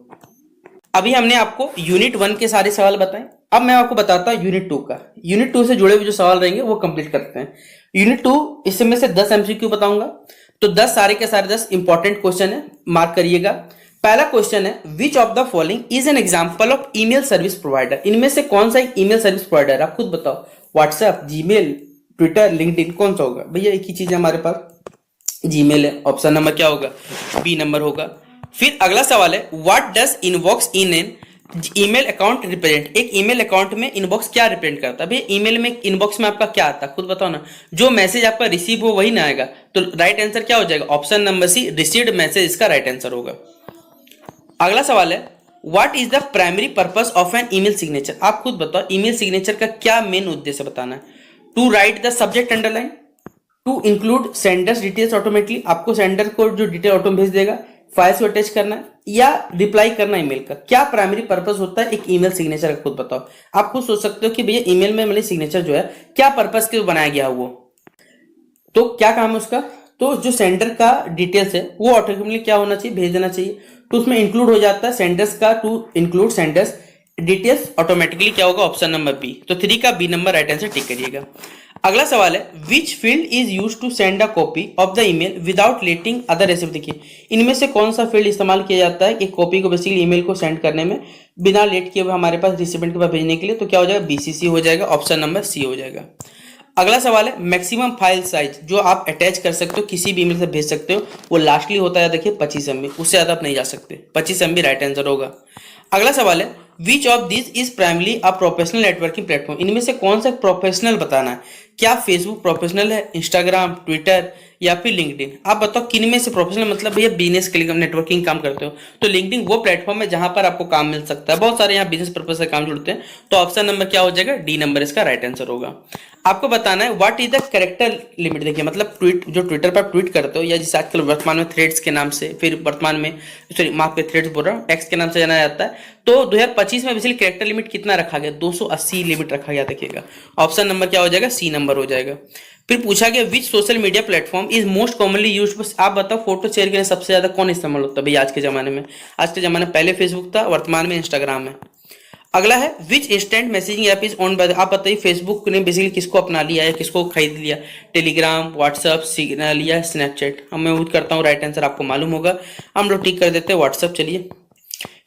Speaker 2: अभी हमने आपको यूनिट 1 के सारे सवाल बताए, अब मैं आपको बताता हूँ यूनिट 2 का। यूनिट 2 से जुड़े हुए जो सवाल रहेंगे वो कंप्लीट करते हैं। यूनिट 2 इसमें से 10 एमसीक्यू बताऊंगा, तो 10 सारे के सारे 10 इंपॉर्टेंट क्वेश्चन है, मार्क करिएगा। पहला क्वेश्चन है which of the following is an example of email service provider, इनमें से कौन सा एक ईमेल सर्विस प्रोवाइडर, आप खुद बताओ, व्हाट्सएप, जीमेल, ट्विटर, लिंक्डइन, कौन सा होगा भैया, एक ही चीज है हमारे पास, जीमेल है। ऑप्शन नंबर क्या होगा, बी नंबर होगा। फिर अगला सवाल है what does inbox in an email account represent, एक ईमेल अकाउंट में इनबॉक्स क्या रिप्रेजेंट करता है भैया, ईमेल में इनबॉक्स में आपका क्या आता है खुद बताओ ना, जो मैसेज आपका रिसीव हो वही ना आएगा। तो राइट आंसर क्या हो जाएगा, option number C received message इसका राइट आंसर होगा। अगला सवाल है what is the primary purpose of an email signature, आप खुद बताओ ईमेल सिग्नेचर का क्या मेन उद्देश्य बताना है। To write the subject underline, to include sender's details automatically, आपको सेंडर को जो डिटेल ऑटो भेज देगा, फाइल्स को अटैच करना है या रिप्लाई करना ईमेल का, क्या प्राइमरी पर्पस होता है एक ईमेल सिग्नेचर का खुद बताओ। आप खुद सोच सकते हो कि भैया ईमेल में मेरे सिग्नेचर जो है क्या पर्पस के बनाया गया वो, तो क्या काम है उसका, तो जो सेंडर का डिटेल्स है वो ऑटोमेटिकली क्या होना चाहिए, भेज देना चाहिए। तो उसमें इंक्लूड हो जाता है सेंडर्स का, to include sender's details automatically क्या होगा, ऑप्शन नंबर बी। तो 3 का B number right answer tick करिएगा। अगला सवाल है which field is use to send a copy of the email without letting other receive, देखिए इनमें से कौन सा फील्ड इस्तेमाल किया जाता है एक कॉपी को बेसिकली ईमेल को सेंड करने में बिना लेट किए हुए हमारे पास रिसिपेंट के पास भेजने के लिए, तो क्या हो जाएगा, बीसीसी हो जाएगा, ऑप्शन नंबर सी हो जाएगा। अगला सवाल है मैक्सिमम फाइल साइज जो आप अटैच कर सकते हो, किसी भी ईमेल से भेज सकते हो, वो लास्टली होता है देखिए 25 MB, उससे ज्यादा आप नहीं जा सकते। 25 MB राइट आंसर होगा। अगला सवाल है which of this is primarily a professional networking platform, इनमें से कौन सा प्रोफेशनल बताना है। क्या फेसबुक प्रोफेशनल है, इंस्टाग्राम, ट्विटर या फिर लिंक्डइन। आप बताओ किन में से प्रोफेशनल, मतलब भैया बिजनेस के लिए नेटवर्किंग काम करते हो तो लिंक्डइन वो प्लेटफॉर्म है जहां पर आपको काम मिल सकता है। बहुत सारे यहाँ बिजनेस पर्पज से काम जुड़ते हैं। तो ऑप्शन नंबर क्या हो जाएगा, डी नंबर इसका राइट आंसर होगा। आपको बताना है what is the character limit. देखिए मतलब जो ट्विटर पर आप ट्वीट करते हो या जिसे आजकल वर्तमान में थ्रेड्स के नाम से, फिर वर्तमान में सॉरी माफ के थ्रेड्स बोल रहा हूँ, एक्स के नाम से जाना जाता है। तो 2025 में बेसिकली कैरेक्टर लिमिट कितना रखा गया, 280 लिमिट रखा गया। देखिएगा ऑप्शन नंबर क्या हो जाएगा, सी नंबर हो जाएगा। फिर पूछा गया which social media platform is most commonly used. बस आप बताओ फोटो शेयर करने सबसे ज्यादा कौन इस्तेमाल होता है भैया आज के जमाने में। आज के जमाने में पहले फेसबुक था, वर्तमान में इंस्टाग्राम है। अगला है which instant messaging app is owned by. आप बताइए फेसबुक ने बेसिकली किसको अपना लिया है, किसको खरीद लिया। टेलीग्राम, व्हाट्सअप, सिग्नल या स्नैपचैट। हम मैं यूज करता हूँ, राइट आंसर आपको मालूम होगा, हम लोग टिक कर देते हैं व्हाट्सअप। चलिए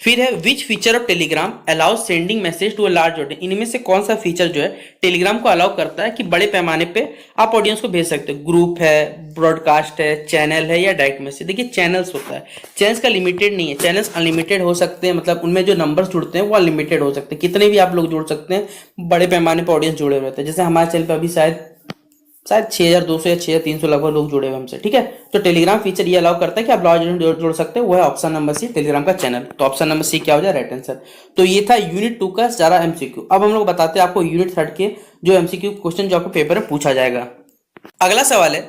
Speaker 2: फिर है which feature of Telegram allow sending message to a large audience. इनमें से कौन सा फीचर जो है टेलीग्राम को अलाउ करता है कि बड़े पैमाने पे आप ऑडियंस को भेज सकते हो। ग्रुप है, ब्रॉडकास्ट है, चैनल है या डायरेक्ट मैसेज। देखिए चैनल्स होता है, चैनल्स का लिमिटेड नहीं है, चैनल्स अनलिमिटेड हो सकते हैं, मतलब उनमें जो नंबर्स जुड़ते हैं वो अनलिमिटेड हो सकते हैं, कितने भी आप लोग जुड़ सकते हैं। बड़े पैमाने पर ऑडियंस जुड़े रहते हैं, जैसे हमारे चैनल पर अभी शायद 6200 या 6300 लगभग लोग जुड़े हुए हमसे, ठीक है। तो टेलीग्राम फीचर ये अलाउ करता है कि आप लार्ज ऑडियंस जोड़ सकते हो, वो है ऑप्शन नंबर सी टेलीग्राम का चैनल। तो ऑप्शन नंबर सी क्या हो जाए राइट आंसर। तो ये था यूनिट 2 का सारा एमसीक्यू। अब हम लोग बताते हैं आपको यूनिट 3 के जो एमसीक्यू क्वेश्चन जो आपको पेपर में पूछा जाएगा। अगला सवाल है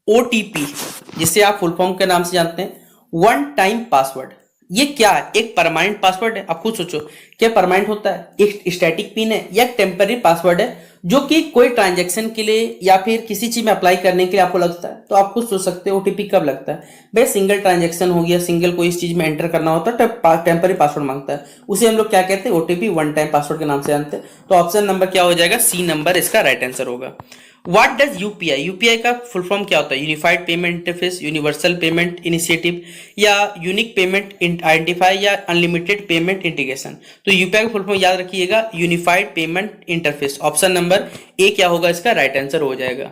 Speaker 2: ओटीपी, जिसे आप फुल फॉर्म के नाम से जानते हैं, वन टाइम पासवर्ड। ये क्या है, एक परमानेंट पासवर्ड है। आप खुद सोचो क्या परमानेंट होता है, एक स्टैटिक पिन है या टेम्पररी पासवर्ड है जो कि कोई ट्रांजैक्शन के लिए या फिर किसी चीज में अप्लाई करने के लिए आपको लगता है। तो आप खुद सोच सकते हो ओटीपी कब लगता है भाई, सिंगल ट्रांजैक्शन हो गया, सिंगल कोई इस चीज में एंटर करना होता है तो टेम्पररी पासवर्ड मांगता है, उसे हम लोग क्या कहते हैं, ओटीपी वन टाइम पासवर्ड के नाम से जानते हैं। तो ऑप्शन नंबर क्या हो जाएगा, सी नंबर इसका राइट आंसर होगा। व्हाट डज यूपीआई, यूपीआई का फुल फॉर्म क्या होता है, unified payment interface, universal payment initiative या यूनिक पेमेंट आइडेंटिफाई या अनलिमिटेड पेमेंट इंटीग्रेशन। तो यूपीआई का फुल फॉर्म याद रखिएगा, unified payment interface. Option number ए क्या होगा इसका राइट आंसर हो जाएगा।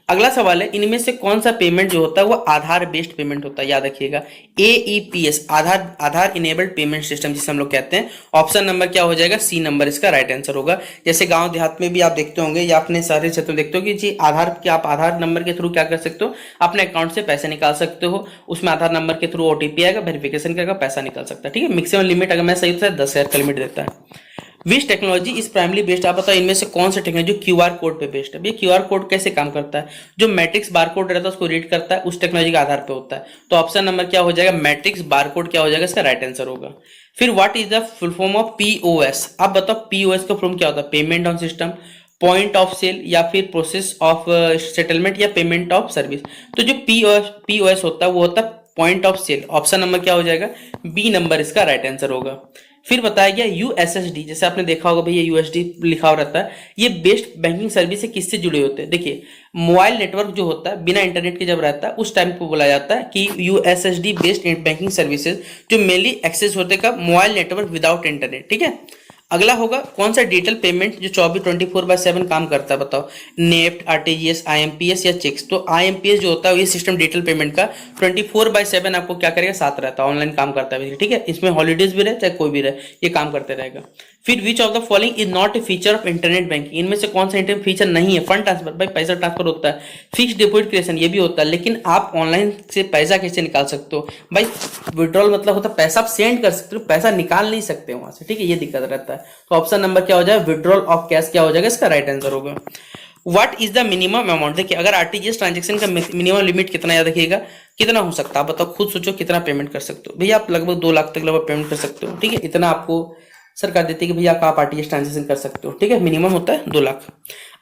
Speaker 2: अगला सवाल है इनमें से कौन सा पेमेंट जो होता है वो आधार बेस्ड पेमेंट होता है, याद रखिएगा एईपीएस, आधार इनेबल्ड पेमेंट सिस्टम जिसे हम लोग कहते हैं। ऑप्शन नंबर क्या हो जाएगा, सी नंबर इसका राइट आंसर होगा। जैसे गांव देहात में भी आप देखते होंगे या अपने शहरी क्षेत्र में देखते हो कि जी आधार के आप आधार नंबर के थ्रू क्या कर सकते हो, अपने अकाउंट से पैसे निकाल सकते हो, उसमें आधार नंबर के थ्रू ओटीपी आएगा, वेरिफिकेशन करेगा, पैसा निकाल सकता है, ठीक है। मैक्सिमम लिमिट अगर मैं सही होता है 10,000 का लिमिट देता है। Which technology is primarily based, आप बताओ इनमें से कौन सा टेक्नोलॉजी क्यूआर कोड पे बेस्ड है। ये क्यूआर कोड कैसे काम करता है, जो मैट्रिक्स बारकोड रहता है उसको रीड करता है, उस टेक्नोलॉजी के आधार पे होता है। तो ऑप्शन नंबर क्या हो जाएगा, मैट्रिक्स बारकोड क्या हो जाएगा, इसका राइट आंसर होगा। फिर what is the full form of POS, आप बताओ पीओएस का फुल फॉर्म क्या होता है, payment on system, point of cell या फिर प्रोसेस ऑफ सेटलमेंट या पेमेंट ऑफ सर्विस। तो जो पीओएस होता है वो होता है point of sale. Option number क्या हो जाएगा, बी नंबर इसका राइट आंसर होगा। फिर बताया गया यूएसएसडी, जैसे आपने देखा होगा भैया यूएसडी लिखा हुआ रहता है, ये बेस्ट बैंकिंग सर्विस से किससे जुड़े होते हैं। देखिए मोबाइल नेटवर्क जो होता है बिना इंटरनेट के जब रहता है उस टाइम को बोला जाता है कि यूएसएसडी बेस्ड बैंकिंग सर्विसेज, जो मेनली एक्सेस होते का मोबाइल नेटवर्क विदाउट इंटरनेट, ठीक है। अगला होगा कौन सा डिजिटल पेमेंट जो 24/7 काम करता है, बताओ नेफ्ट, आरटीजीएस, आईएमपीएस या चेक्स। तो आईएमपीएस जो होता है ये सिस्टम डिजिटल पेमेंट का 24/7 आपको क्या करेगा, साथ रहता है, ऑनलाइन काम करता है, ठीक है। इसमें हॉलीडेज भी रहे चाहे कोई भी रहे ये काम करते रहेगा। फिर which of the following is not A feature of internet banking, इनमें से कौन सा इंटरनेट फीचर नहीं है। फंड ट्रांसफर, भाई पैसा ट्रांसफर होता है, फिक्स डिपॉजिट क्रिएशन ये भी होता है, लेकिन आप ऑनलाइन से पैसा कैसे निकाल सकते हो भाई, विड्रॉल मतलब होता है पैसा आप सेंड कर सकते हो, पैसा निकाल नहीं सकते वहां से, ठीक है, ये दिक्कत रहता है। तो ऑप्शन नंबर क्या हो जाएगा, विड्रॉल ऑफ कैश क्या हो जाएगा, इसका राइट आंसर होगा। What is the minimum amount, देखिए अगर आरटीजीएस ट्रांजेक्शन का मिनिमम लिमिट कितना, याद रखिएगा कितना हो सकता है, आप बताओ खुद सोचो कितना पेमेंट कर सकते हो भैया, आप लगभग 2 लाख तक लगभग पेमेंट कर सकते हो, ठीक है। इतना आपको सरकार देती है कि भैया आप आरटीजीएस ट्रांजेक्शन कर सकते हो, ठीक है, मिनिमम होता है 2 लाख।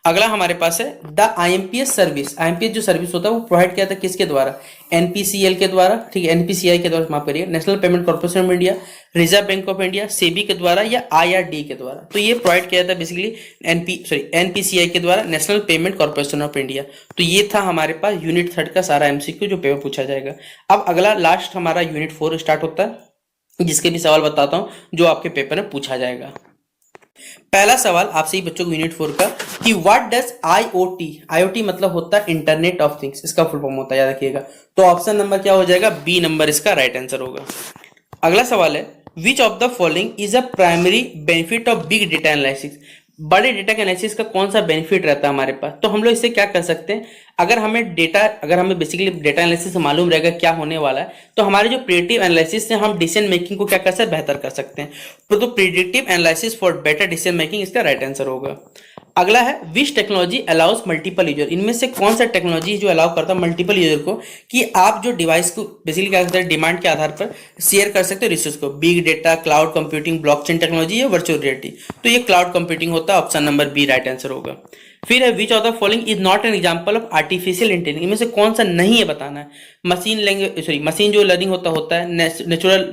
Speaker 2: अगला हमारे पास है द आईएमपीएस सर्विस, आईएमपीएस जो सर्विस होता है वो प्रोवाइड किया था किसके द्वारा, एनपीसीएल के द्वारा, ठीक है, एनपीसीआई के द्वारा, माफ करिए, national payment corporation of India, reserve bank of India, SEBI के द्वारा या आईआरडी के द्वारा। तो ये प्रोवाइड किया था बेसिकली एनपीसीआई के द्वारा, national payment corporation of India. तो ये था हमारे पास यूनिट 3 का सारा एमसीक्यू जो पेपर पूछा जाएगा। अब अगला लास्ट हमारा यूनिट 4 स्टार्ट होता है, जिसके भी सवाल बताता हूं जो आपके पेपर में पूछा जाएगा। पहला सवाल आपसे ही बच्चों को यूनिट 4 का कि व्हाट डज आईओटी, आईओटी मतलब होता है इंटरनेट ऑफ थिंग्स, इसका फुल फॉर्म होता है, याद रखिएगा। तो ऑप्शन नंबर क्या हो जाएगा, बी नंबर इसका राइट आंसर होगा। अगला सवाल है which of the following is a primary benefit of big data analysis, बड़े डेटा के एनालिसिस का कौन सा बेनिफिट रहता है हमारे पास। तो हम लोग इससे क्या कर सकते हैं, अगर हमें बेसिकली डेटा एनालिसिस से मालूम रहेगा क्या होने वाला है, तो हमारे जो प्रिडिक्टिव एनालिसिस से हम डिसीजन मेकिंग को क्या कर सकते हैं, बेहतर कर सकते हैं। तो predictive analysis for better decision making इसका राइट आंसर होगा। अगला है which technology allow us multiple user, इनमें से कौन सा टेक्नोलॉजी जो अलाउ करता है मल्टीपल यूजर को कि आप जो डिवाइस को बेसिकली क्या करते हैं, डिमांड के आधार पर शेयर कर सकते हो रिसोर्स को, big data, cloud computing, blockchain technology या वर्चुअल रियलिटी। तो ये क्लाउड कंप्यूटिंग होता है, option number B right answer होगा। फिर है which of the following is not an example of artificial intelligence, इनमें से कौन सा नहीं है बताना है। मशीन लैंग्वेज, सॉरी मशीन जो लर्निंग होता है, नेचुरल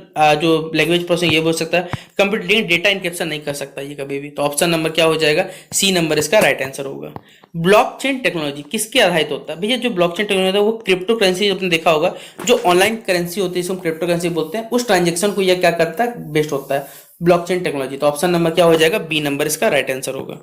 Speaker 2: जो लैंग्वेज प्रोसेसिंग ये बोल सकता है, कंप्यूटर लेकिन डेटा इनक्रिप्शन नहीं कर सकता ये कभी भी। तो ऑप्शन नंबर क्या हो जाएगा, सी नंबर इसका राइट आंसर होगा। ब्लॉकचेन टेक्नोलॉजी किसके आधारित होता है भैया, जो ब्लॉकचेन टेक्नोलॉजी है वो क्रिप्टो करेंसी, आपने देखा होगा जो ऑनलाइन करेंसी होती है इसको क्रिप्टो करेंसी बोलते हैं, उस ट्रांजेक्शन को यह क्या करता है, बेस्ड होता है ब्लॉकचेन टेक्नोलॉजी। तो ऑप्शन नंबर क्या हो जाएगा, बी नंबर इसका राइट आंसर होगा।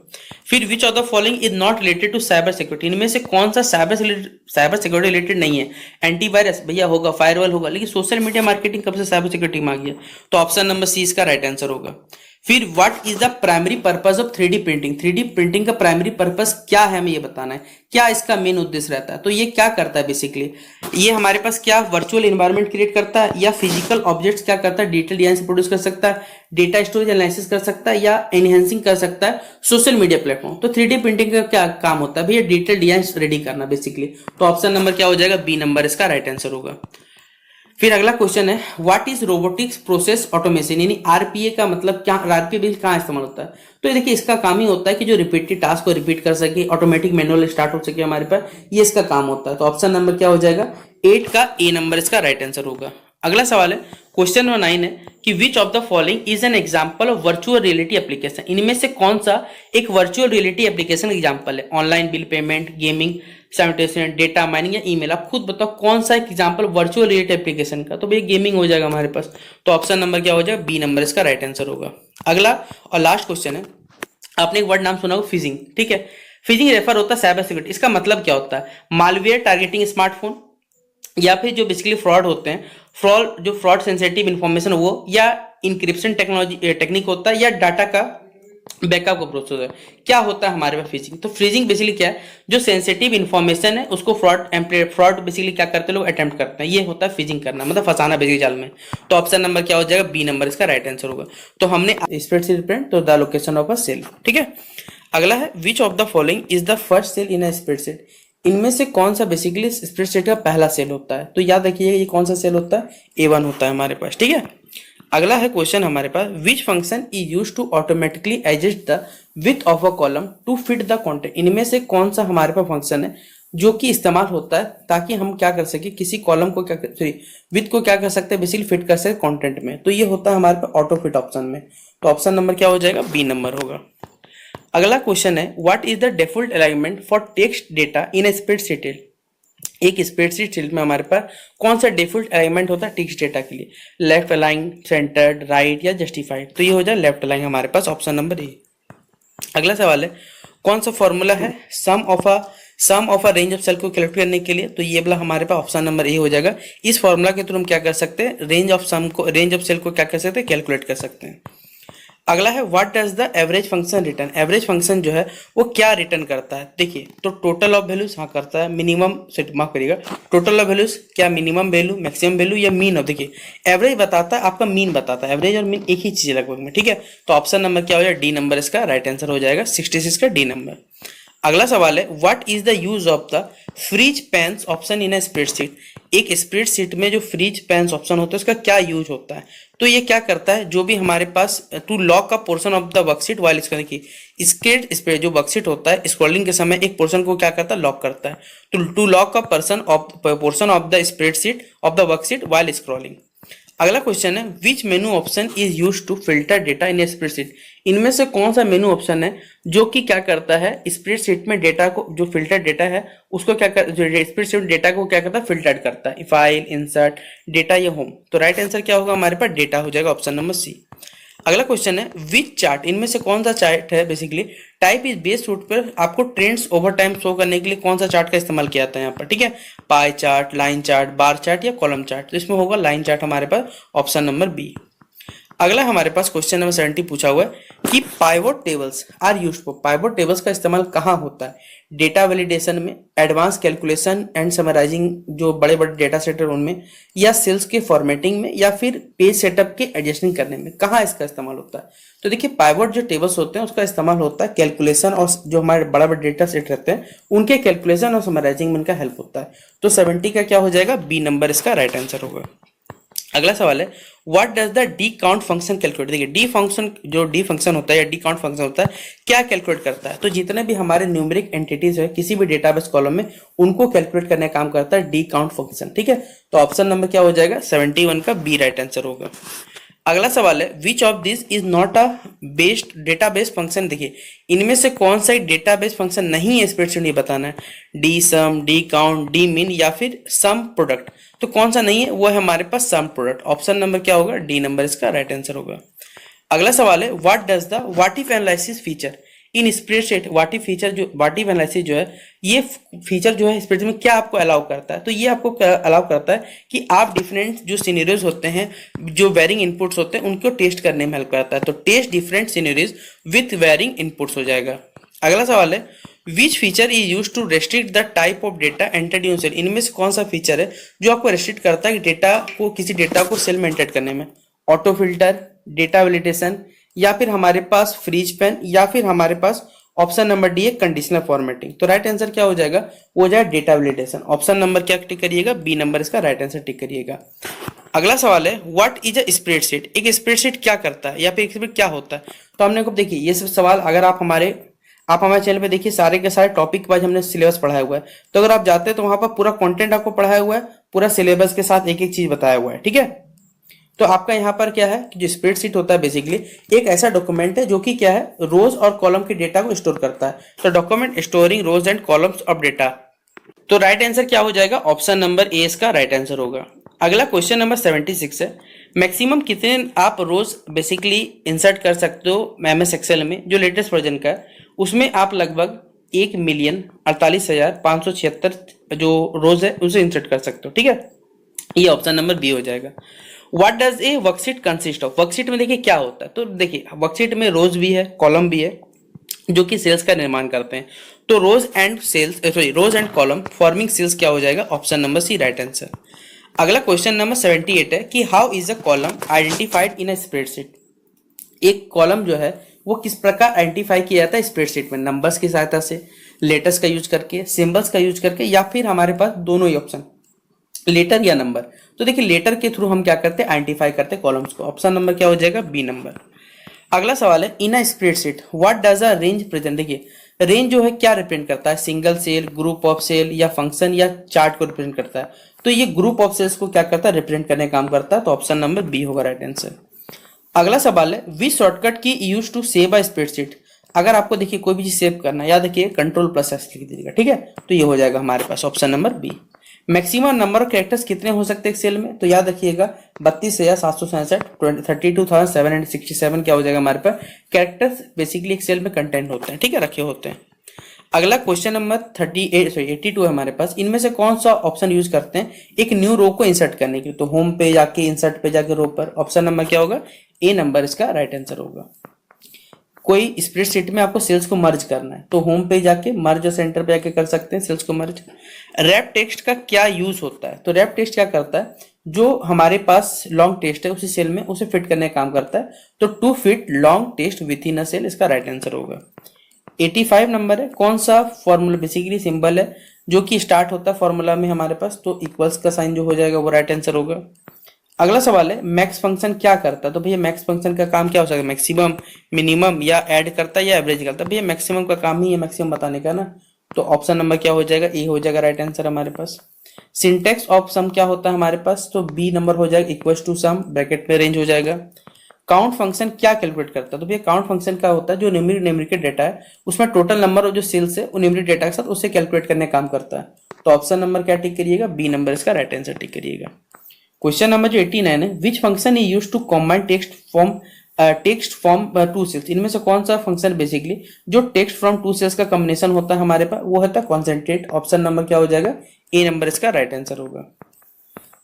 Speaker 2: फिर which of the following is not related to cyber security, इनमें से कौन सा साइबर सिक्योरिटी रिलेटेड नहीं है। एंटीवायरस भैया होगा, फायरवॉल होगा, लेकिन सोशल मीडिया मार्केटिंग कब से साइबर सिक्योरिटी में आ गया। तो ऑप्शन नंबर सी इसका राइट आंसर होगा। फिर what is the primary purpose of 3D printing, 3D printing का प्राइमरी पर्पस क्या है, हमें ये बताना है, क्या इसका मेन उद्देश्य रहता है। तो ये क्या करता है बेसिकली, ये हमारे पास क्या वर्चुअल एनवायरनमेंट क्रिएट करता है या फिजिकल ऑब्जेक्ट्स क्या करता है, डिजिटल डिजाइन प्रोड्यूस कर सकता है, डेटा स्टोरेज एनालिसिस कर सकता है या एनहेंसिंग कर सकता है सोशल मीडिया प्लेटफॉर्म। तो 3D प्रिंटिंग का क्या काम होता है भैया, डिजिटल डिजाइन रेडी करना बेसिकली। तो ऑप्शन नंबर क्या हो जाएगा, बी नंबर इसका राइट आंसर होगा। फिर अगला क्वेश्चन है what is robotics process automation, यानी आरपीए का मतलब क्या, आरपीए कहाँ इस्तेमाल होता है। तो ये देखिए इसका काम ही होता है कि जो रिपीटेड टास्क को रिपीट कर सके, ऑटोमेटिक मैनुअल स्टार्ट हो सके हमारे पास, ये इसका काम होता है। तो ऑप्शन नंबर क्या हो जाएगा, 8 का ए नंबर इसका राइट आंसर होगा। अगला सवाल है क्वेश्चन नंबर 9 है कि which of the following is an example of virtual reality application, इनमें से कौन सा एक वर्चुअल रियलिटी एप्लीकेशन एग्जांपल है। Online bill payment, gaming, sanitation, data mining या ईमेल, आप खुद बताओ कौन सा एक एग्जांपल वर्चुअल रियलिटी एप्लीकेशन का। तो भैया गेमिंग हो जाएगा हमारे पास। तो ऑप्शन नंबर क्या हो जाएगा, बी नंबर इसका राइट आंसर होगा। अगला और लास्ट क्वेश्चन है, आपने एक वर्ड नाम सुना होगा फिजिंग, ठीक है। फिजिंग रेफर होता है साइबर सिक्योरिटी, इसका मतलब क्या होता है, मालवेयर टारगेटिंग स्मार्टफोन, या फिर जो बेसिकली फ्रॉड होते हैं, फ्रॉड सेंसिटिव इंफॉर्मेशन वो, या इंक्रिप्शन टेक्नोलॉजी टेक्निक होता है, या डाटा का बैकअप का प्रोसेस है, क्या होता है हमारे पास फ्रीजिंग। तो फ्रीजिंग बेसिकली क्या है, जो सेंसिटिव इंफॉर्मेशन है उसको फ्रॉड बेसिकली क्या करते हैं लोग, अटेम्प्ट करते हैं, ये होता है फ्रीजिंग करना, मतलब फंसाना बेसिकली जाल में। तो ऑप्शन नंबर क्या हो जाएगा, बी नंबर इसका राइट आंसर होगा। तो हमने स्प्रेडशीट प्रिंट, तो the location of a cell, ठीक है। अगला है which of the following is the first cell in a spreadsheet, इनमें से कौन सा बेसिकली स्प्रेडशीट का पहला सेल होता है। तो याद रखिएगा ये कौन सा सेल होता है, A1 होता है हमारे पास, ठीक है। अगला है क्वेश्चन हमारे पास which function is use to automatically adjust the width of a column to fit the content, इनमें से कौन सा हमारे पास फंक्शन है जो कि इस्तेमाल होता है ताकि हम क्या कर सके, किसी कॉलम को क्या सॉरी विथ को क्या कर सकते हैं बेसिकली फिट कर सके कंटेंट में। तो ये होता है हमारे पास ऑटो फिट ऑप्शन में। तो ऑप्शन नंबर क्या हो जाएगा, बी नंबर होगा। अगला क्वेश्चन है what is the default alignment for text data in A spreadsheet, एक स्प्रेडशीट शीट में हमारे पास कौन सा डिफॉल्ट अलाइनमेंट होता है टेक्स्ट डेटा के लिए, लेफ्ट अलाइन, सेंटर्ड, राइट या जस्टिफाइड। तो ये हो जाए लेफ्ट अलाइन हमारे पास, ऑप्शन नंबर ए। अगला सवाल है कौन सा फॉर्मूला है sum of a range of cell को कैलकुलेट करने के लिए। तो ये वाला हमारे पास ऑप्शन नंबर ए हो जाएगा। इस फॉर्मूला के थ्रू हम क्या कर सकते हैं, रेंज ऑफ सेल को क्या कर सकते हैं, कैलकुलेट कर सकते हैं। अगला है what does the average function return, average function जो है वो क्या रिटर्न करता है। देखिए तो टोटल ऑफ वैल्यूज हाँ करता है, मिनिमम से माफ करिएगा, टोटल ऑफ वैल्यूज क्या मिनिमम वैल्यू, मैक्सिमम वैल्यू या मीन ऑफ। देखिए एवरेज बताता है, आपका मीन बताता है, एवरेज और मीन एक ही चीज है लगभग में, ठीक है। तो ऑप्शन नंबर क्या हो जाएगा, डी नंबर इसका राइट आंसर हो जाएगा, 66 का डी नंबर। अगला सवाल है what is the use of the freeze panes option in a spreadsheet, एक स्प्रेडशीट में जो फ्रीज पेंस ऑप्शन होता है उसका क्या यूज होता है। तो ये क्या करता है, जो भी हमारे पास to lock a portion of the worksheet while scrolling की, इसके जो वर्कशीट होता है स्क्रॉलिंग के समय एक पोर्शन को क्या करता है, लॉक करता है। तो to lock a portion of the spreadsheet of the worksheet while scrolling. अगला क्वेश्चन है which menu option is use to filter data in spreadsheet, इनमें से कौन सा मेनू ऑप्शन है जो कि क्या करता है स्प्रेडशीट में डेटा को, जो फिल्टर डेटा है उसको क्या कर, स्प्रेडशीट डेटा को क्या करता है, फिल्टर करता है, फाइल, इंसर्ट, डेटा या होम। तो राइट आंसर क्या होगा हमारे पास, डेटा हो जाएगा, ऑप्शन नंबर सी। अगला क्वेश्चन है विच चार्ट, इनमें से कौन सा चार्ट है basically type is based suit पर आपको ट्रेंड्स ओवर टाइम शो करने के लिए कौन सा चार्ट का इस्तेमाल किया जाता है यहाँ पर, ठीक है। Pie chart, line chart, bar chart या कॉलम चार्ट, तो इसमें होगा लाइन चार्ट हमारे पास, ऑप्शन नंबर बी। अगला हमारे पास क्वेश्चन नंबर 70 पूछा हुआ है कि pivot tables are used for, pivot tables का इस्तेमाल कहाँ होता है, डेटा वैलिडेशन में, एडवांस कैलकुलेशन एंड समराइजिंग जो बड़े बड़े डेटा सेट है उनमें, या सेल्स के फॉर्मेटिंग में, या फिर पेज सेटअप के एडजस्टिंग करने में, कहाँ इसका इस्तेमाल होता है। तो देखिए पाइवोट जो टेबल्स होते हैं उसका इस्तेमाल होता है कैलकुलेशन और जो हमारे बड़ा बड़ा डेटा सेट रहते हैं उनके कैलकुलेशन और समराइजिंग में इनका हेल्प होता है। तो 70 का क्या हो जाएगा, बी नंबर इसका राइट आंसर होगा। अगला सवाल है what does the D count function calculate, देखिए डी फंक्शन, जो डी फंक्शन होता है या डी काउंट फंक्शन होता है क्या कैलकुलेट करता है, तो जितने भी हमारे न्यूमेरिक एंटिटीज है किसी भी डेटाबेस कॉलम में उनको कैलकुलेट करने का काम करता है डी काउंट फंक्शन, ठीक है। तो ऑप्शन नंबर क्या हो जाएगा, 71 का बी राइट आंसर होगा। अगला सवाल है which of this is not a based database function, देखिए इनमें से कौन सा एक डेटाबेस फंक्शन नहीं है स्प्रेडशीट, ये बताना है, डी सम, डी काउंट, डी मिन या फिर सम प्रोडक्ट, तो कौन सा नहीं है, वो है हमारे पास सम प्रोडक्ट, ऑप्शन नंबर क्या होगा, डी नंबर इसका राइट आंसर होगा। अगला सवाल है what does the what if analysis feature in spreadsheet, what if feature जो व्हाट इफ एनालिसिस जो है ये फीचर जो है स्प्रेडशीट में क्या आपको अलाउ करता है, तो ये आपको अलाउ करता है कि आप डिफरेंट जो सिनेरियोज होते हैं, जो वेरिंग इनपुट्स होते हैं उनको टेस्ट करने में हेल्प करता है, तो test different scenarios with varying inputs हो जाएगा। अगला सवाल है which feature is use to restrict the type of data entered in cell, इनमें से कौन सा फीचर है जो आपको रेस्ट्रिक्ट करता है कि डेटा को, किसी डेटा को सेल में एंटर करने में, ऑटो फिल्टर, डेटा वैलिडेशन, या फिर हमारे पास फ्रीज पेन, या फिर हमारे पास ऑप्शन नंबर डी है कंडीशनल फॉर्मेटिंग। तो राइट आंसर क्या हो जाएगा, वो हो जाएगा डेटा वैलिडेशन, ऑप्शन नंबर क्या टिक करिएगा, बी नंबर इसका राइट आंसर टिक करिएगा। अगला सवाल है व्हाट इज अ स्प्रेडशीट, एक स्प्रेडशीट क्या करता है या फिर स्प्रेडशीट क्या होता है, तो हमने को देखिए ये सब सवाल अगर आप हमारे चैनल पे देखिए सारे के सारे टॉपिक वाइज हमने सिलेबस पढ़ाया हुआ है, तो अगर आप जाते हैं तो वहां पर पूरा कंटेंट आपको पढ़ाया हुआ है, पूरा सिलेबस के साथ एक एक चीज बताया हुआ है, ठीक है। तो आपका यहाँ पर क्या है कि जो स्प्रेडशीट होता है बेसिकली एक ऐसा डॉक्यूमेंट है जो कि क्या है रोज और कॉलम के डेटा को स्टोर करता है, तो document storing rows and columns of data, तो राइट आंसर क्या हो जाएगा, ऑप्शन नंबर ए इसका राइट आंसर होगा। अगला क्वेश्चन नंबर 76 है मैक्सिमम कितने आप रोज बेसिकली इंसर्ट कर सकते हो एमएस एक्सेल में, जो लेटेस्ट वर्जन का है उसमें आप लगभग 1,48,576 जो रोज है उसे इंसर्ट कर सकते हो, ठीक है। ये ऑप्शन नंबर बी हो जाएगा। What does a worksheet consist of, worksheet में देखिए क्या होता है, तो देखिए वर्कशीट में रोज भी है, कॉलम भी है, जो कि सेल्स का निर्माण करते हैं, तो rows and cells sorry rows and column forming cells क्या हो जाएगा, option number C right answer. अगला क्वेश्चन नंबर 78 है कि how is a column identified in a spreadsheet, एक कॉलम जो है वो किस प्रकार आइडेंटिफाई किया जाता है स्प्रेडशीट में, नंबर्स की सहायता से, लेटर्स का यूज करके, सिंबल्स का यूज करके, या फिर हमारे पास दोनों ही ऑप्शन लेटर या नंबर। तो देखिए लेटर के थ्रू हम क्या करते हैं आइडेंटिफाई करते हैं कॉलम्स को, ऑप्शन नंबर क्या हो जाएगा, बी नंबर। अगला सवाल है in a spreadsheet what does a range present, देखिए रेंज जो है क्या रिप्रेजेंट करता है, single cell, group of cell, या फंक्शन या चार्ट को रिप्रेजेंट करता है, तो ये ग्रुप ऑफ सेल्स को क्या करता है रिप्रेजेंट करने का काम करता है, तो ऑप्शन नंबर बी होगा राइट आंसर। अगला सवाल है which shortcut key use to save a spreadsheet, अगर आपको देखिए कोई भी चीज सेव करना है, याद रखिए कंट्रोल+S लिख दीजिएगा, ठीक है, तो ये हो जाएगा हमारे पास option number B. Maximum number of characters कितने हो सकते हैं सेल में, तो याद रखिएगा 32,767 32,767 क्या हो जाएगा हमारे पास कैरेक्टर्स बेसिकली एक सेल में कंटेंट होते हैं, ठीक है, रखे होते हैं। अगला क्वेश्चन नंबर 82 है हमारे पास, इनमें से कौन सा ऑप्शन यूज करते हैं एक न्यू रो को इंसर्ट करने के लिए, तो होम पे जाके इंसर्ट पे जाके रो पर, ऑप्शन नंबर क्या होगा, ए नंबर इसका राइट आंसर होगा। कोई स्प्रेडशीट में आपको सेल्स को मर्ज करना है तो होम पे जाके मर्ज और सेंटर पे जाके कर सकते हैं सेल्स को मर्ज। रैप टेक्स्ट का क्या यूज होता है, तो रैप टेक्स्ट क्या करता है, जो हमारे पास लॉन्ग टेक्स्ट है उसी सेल में उसे फिट करने का काम करता है, तो to fit long text within a cell इसका राइट आंसर होगा। 85 नंबर है कौन सा फॉर्मूला बेसिकली सिंबल है जो कि स्टार्ट होता है फॉर्मूला में हमारे पास, तो इक्वल्स का साइन जो हो जाएगा वो राइट आंसर होगा। अगला सवाल है मैक्स फंक्शन क्या करता है, तो भैया मैक्स फंक्शन का काम क्या हो सकता है, मैक्सिमम, मिनिमम, या ऐड करता है या एवरेज करता है, भैया मैक्सिमम का काम ही है मैक्सिमम बताने का ना, तो ऑप्शन नंबर क्या हो जाएगा, ए हो जाएगा राइट आंसर हमारे पास। सिंटेक्स ऑफ सम क्या होता है हमारे पास, तो बी नंबर हो जाएगा इक्वल टू सम ब्रैकेट में रेंज हो जाएगा। काउंट फंक्शन क्या कैलकुलेट करता है, तो भैया काउंट फंक्शन क्या होता है, जो न्यूमेरिक डेटा है उसमें टोटल नंबर और जो सेल्स है वो न्यूमेरिक डेटा के साथ उससे कैलकुलेट करने का काम करता है, तो ऑप्शन नंबर क्या टिक करिएगा, बी नंबर इसका राइट आंसर टिक करिएगा। क्वेश्चन नंबर जो 89 है which function is used to combine text from text from two cells, इनमें से कौन सा फंक्शन बेसिकली जो टेक्स्ट फ्रॉम टू सेल्स का कॉम्बिनेशन होता है हमारे पास, वो होता है कॉन्सेंट्रेट। ऑप्शन नंबर क्या हो जाएगा, ए नंबर इसका राइट आंसर होगा।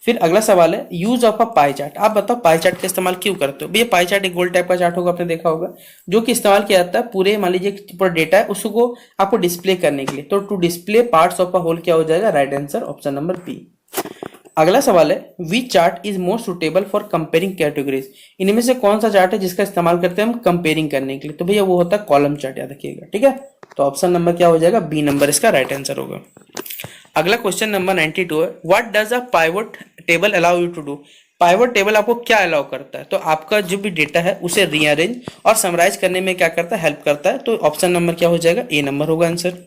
Speaker 2: फिर अगला सवाल है use of a pie chart. आप बताओ पाई चार्ट का इस्तेमाल क्यों करते हो भैया। पाई चार्ट एक गोल टाइप का चार्ट होगा, आपने देखा होगा, जो कि इस्तेमाल किया जाता है पूरे, मान लीजिए पूरा डेटा है उसको आपको डिस्प्ले करने के लिए। तो to display parts of a whole क्या हो जाएगा, right answer option number B. अगला सवाल है which chart is most suitable for comparing categories. इनमें से कौन सा चार्ट है जिसका इस्तेमाल करते हैं हम कंपेयरिंग करने के लिए, तो भैया वो होता है कॉलम चार्ट, याद रखिएगा, ठीक है। तो ऑप्शन नंबर क्या हो जाएगा, बी नंबर इसका राइट आंसर होगा। अगला क्वेश्चन नंबर 92 है what does a pivot table allow you to do. Pivot table आपको क्या अलाउ करता है, तो आपका जो भी डेटा है उसे रीअरेंज और समराइज करने में क्या करता है, हेल्प करता है। तो ऑप्शन नंबर क्या हो जाएगा, ए नंबर होगा आंसर।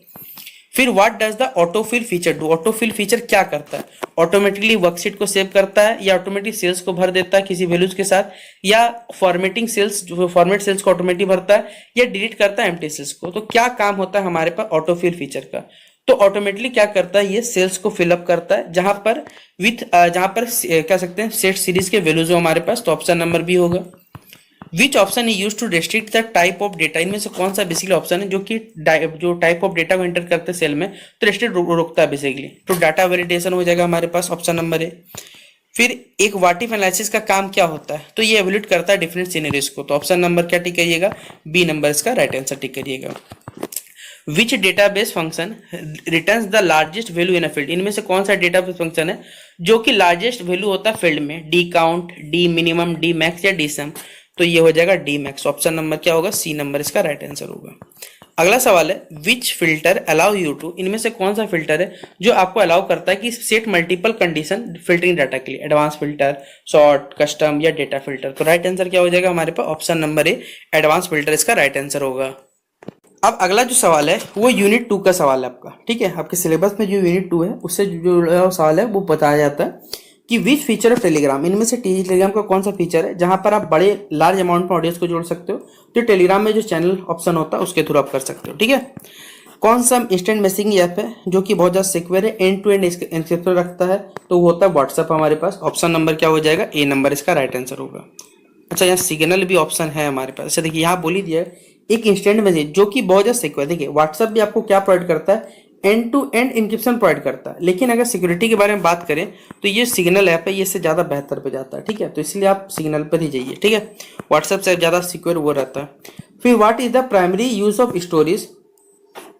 Speaker 2: फिर what does the autofill feature do. Autofill feature क्या करता है, ऑटोमेटिकली वर्कशीट को सेव करता है, या ऑटोमेटिक सेल्स को भर देता है किसी वैल्यूज के साथ, या फॉर्मेटिंग सेल्स जो फॉर्मेट सेल्स को ऑटोमेटिक भरता है, या डिलीट करता है एम्प्टी सेल्स को। तो क्या काम होता है हमारे पास ऑटोफिल फीचर का, तो ऑटोमेटिकली क्या करता है, ये सेल्स को फिलअप करता है जहां पर जहां पर कह सकते हैं सेट सीरीज के वैल्यूज हो हमारे पास। तो ऑप्शन नंबर बी होगा। Which option is use to restrict the type of data. इनमें से कौन सा बेसिकली ऑप्शन है जो कि जो टाइप ऑफ डेटा को एंटर करते हैं सेल में, तो रेस्ट्रिक्ट रोकता है बेसिकली। तो डाटा वैलिडेशन हो जाएगा हमारे पास, ऑप्शन नंबर ए। फिर एक वाटिफ एनालिसिस का काम क्या होता है, तो ये एवल्यूट करता है डिफरेंट सीनरीज को। तो ऑप्शन नंबर क्या टिक करिएगा, बी नंबर इसका राइट आंसर टिक करिएगा। Which database function returns the largest value in a field. इनमें से कौन सा डेटाबेस फंक्शन है जो कि लार्जेस्ट वैल्यू होता है फील्ड में, D count, D minimum, D max या डी सम। तो ये हो जाएगा डी मैक्स, ऑप्शन नंबर क्या होगा, सी नंबर इसका राइट आंसर होगा। अगला सवाल है which filter allow you to. इनमें से कौन सा फिल्टर है जो आपको अलाउ करता है कि set multiple condition filtering data के लिए, एडवांस फिल्टर, शॉर्ट, कस्टम या डेटा फिल्टर। तो राइट आंसर क्या हो जाएगा हमारे पास, option number A advance filter इसका राइट आंसर होगा। अब अगला जो सवाल है वो यूनिट 2 का सवाल है आपका, ठीक है। आपके सिलेबस में जो यूनिट 2 है उससे जो सवाल है वो बताया जाता है कि विच फीचर ऑफ टेलीग्राम। इनमें से टेलीग्राम का कौन सा फीचर है जहां पर आप बड़े लार्ज अमाउंट में ऑडियंस को जोड़ सकते हो। तो टेलीग्राम में जो चैनल ऑप्शन होता है उसके थ्रू आप कर सकते हो, ठीक है। कौन सा इंस्टेंट मैसेजिंग ऐप है जो कि बहुत ज्यादा सिक्योर है, एंड टू एंड एन्क्रिप्शन रखता है, तो वो होता है व्हाट्सएप हमारे पास। ऑप्शन नंबर क्या हो जाएगा, ए नंबर इसका राइट आंसर होगा। अच्छा यहाँ सिग्नल भी ऑप्शन है हमारे पास। अच्छा देखिए यहाँ बोल ही दिया है एक इंस्टेंट मैसेज जो कि बहुत ज्यादा सिक्योर। देखिए व्हाट्सएप भी आपको क्या प्रोवाइड करता है, end to end encryption provide करता है, लेकिन अगर सिक्योरिटी के बारे में बात करें तो ये सिग्नल ऐप है, ये से ज्यादा बेहतर पे जाता है, ठीक है। तो इसलिए आप सिग्नल पर ही जाइए, ठीक है। व्हाट्सएप से ज्यादा सिक्योर वो रहता है। फिर what is the primary use of storage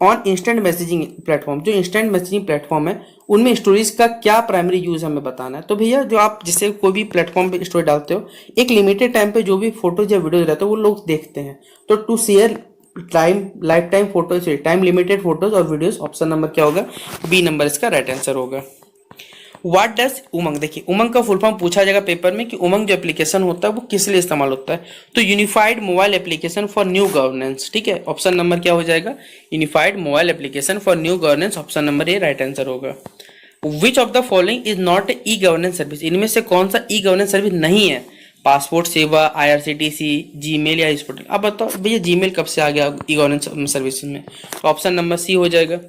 Speaker 2: on instant messaging platform. जो इंस्टेंट मैसेजिंग प्लेटफॉर्म है उनमें स्टोरेज का क्या प्राइमरी यूज हमें बताना है। तो भैया जो आप जिससे कोई भी प्लेटफॉर्म पे स्टोरी डालते हो, एक लिमिटेड टाइम पे जो भी फोटोज या वीडियोज रहते हैं वो लोग देखते हैं। तो to share time life time photos, time limited photos और वीडियोज, ऑप्शन नंबर क्या होगा, बी नंबर इसका राइट आंसर होगा। What does UMANG. देखिए उमंग का फुल फॉर्म पूछा जाएगा पेपर में कि उमंग जो एप्लीकेशन होता है वो किस लिए इस्तेमाल होता है, तो unified mobile application for new governance, ठीक है। ऑप्शन नंबर क्या हो जाएगा, unified mobile application for new governance, option number A right answer होगा। Which of the following is not e governance service. इनमें से कौन सा ई गवर्नेंस सर्विस नहीं है, पासपोर्ट सेवा, आईआरसीटीसी, जीमेल या स्पोर्टल। अब बताओ भैया जीमेल कब से आ गया ई गवर्नेंस सर्विस में, तो ऑप्शन नंबर सी हो जाएगा।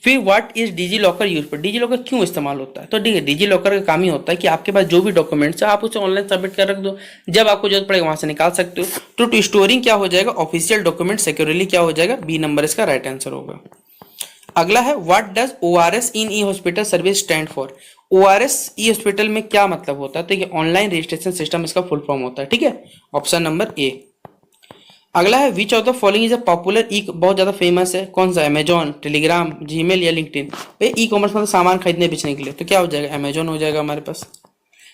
Speaker 2: फिर what is DigiLocker use पर। डिजी लॉकर क्यों इस्तेमाल होता है, तो ठीक है डिजी लॉकर का काम ही होता है कि आपके पास जो भी डॉक्यूमेंट्स है आप उसे ऑनलाइन सबमिट कर रख दो, जब आपको जरूरत पड़ेगा वहां से निकाल सकते हो। तो टू स्टोरिंग क्या हो जाएगा, ऑफिशियल डॉक्यूमेंट सिक्योरली क्या हो जाएगा, बी नंबर इसका राइट आंसर होगा। अगला है what does ORS in E hospital service stand for. ORS E hospital में क्या मतलब होता है, तो ये ऑनलाइन रजिस्ट्रेशन सिस्टम इसका फुल फॉर्म होता है, ठीक है। Option number A. अगला है which of the following is a popular ई, बहुत ज्यादा फेमस है कौन सा, अमेजॉन, टेलीग्राम, जीमेल या लिंक्डइन। ई कॉमर्स मतलब सामान खरीदने बेचने के लिए, तो क्या हो जाएगा, अमेजॉन हो जाएगा हमारे पास।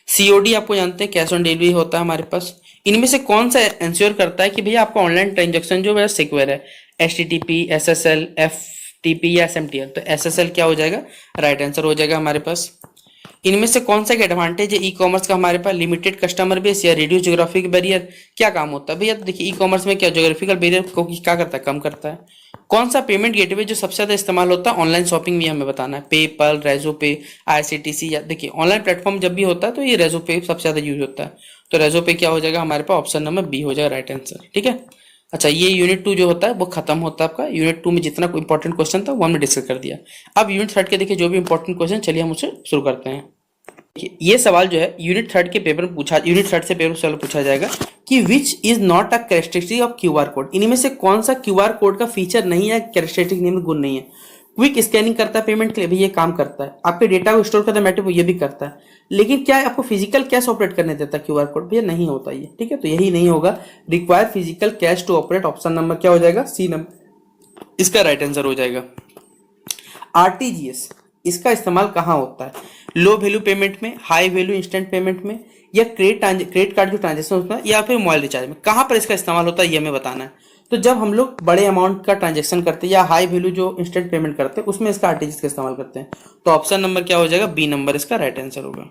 Speaker 2: सीओडी आपको जानते हैं कैश ऑन डिलीवरी होता है हमारे पास। इनमें से कौन सा इंश्योर करता है कि भैया आपका ऑनलाइन ट्रांजेक्शन जो है सिक्योर है, एचटीटीपी, एसएसएल, एफटीपी या एसएमटीएल। तो एसएसएल क्या हो जाएगा, राइट आंसर हो जाएगा हमारे पास। इनमें से कौन सा एडवांटेज है ई कॉमर्स का हमारे पास, लिमिटेड कस्टमर बेस या रिड्यूस ज्योग्राफिक बैरियर। क्या काम होता है भैया, देखिए ई कॉमर्स में क्या ज्योग्राफिकल बैरियर को क्या करता है, कम करता है। कौन सा पेमेंट गेटवे जो सबसे ज्यादा इस्तेमाल होता है ऑनलाइन शॉपिंग में, हमें बताना है, पेपल, रेजो पे, आईसीटीसी, या देखिए ऑनलाइन प्लेटफॉर्म जब भी होता है तो ये रेजो पे सबसे ज्यादा यूज होता है। तो रेजो पे क्या हो जाएगा हमारे पास, ऑप्शन नंबर बी हो जाएगा राइट आंसर, ठीक है। अच्छा ये यूनिट 2 जो होता है वो खत्म होता है आपका। यूनिट 2 में जितना इंपॉर्टेंट क्वेश्चन था वो हमने डिस्कस कर दिया। अब यूनिट 3 के देखिए जो भी इंपॉर्टेंट क्वेश्चन, चलिए हम उससे शुरू करते हैं। ये सवाल जो है यूनिट थर्ड से पेपर सवाल पूछा जाएगा कि which is not a characteristic of QR code, इनमें से कौन सा क्यूआर कोड का फीचर नहीं है, कैरेक्टरिस्टिक नहीं, गुण नहीं है। क्विक स्कैनिंग करता है पेमेंट के लिए, भी ये काम करता है। आपके डेटा को स्टोर करता है मैटर, ये भी करता है। लेकिन क्या आपको फिजिकल कैश ऑपरेट करने देता है क्यूआर कोड? भैया नहीं होता ये, ठीक है, तो यही नहीं होगा। Require physical cash to operate, option number क्या हो जाएगा? सी नंबर इसका राइट आंसर हो जाएगा। आरटीजीएस, इसका इस्तेमाल कहाँ होता है? लो वैल्यू पेमेंट में, हाई वैल्यू इंस्टेंट पेमेंट में, या क्रेडिट कार्ड जो ट्रांजेक्शन होता है, या फिर मोबाइल रिचार्ज में, कहाँ पर इसका इस्तेमाल होता है ये हमें बताना है। तो जब हम लोग बड़े अमाउंट का ट्रांजेक्शन करते हैं या हाई वैल्यू जो इंस्टेंट पेमेंट करते हैं, उसमें इसका आरटीजीएस का इस्तेमाल करते हैं। तो ऑप्शन नंबर क्या हो जाएगा? बी नंबर इसका राइट आंसर होगा।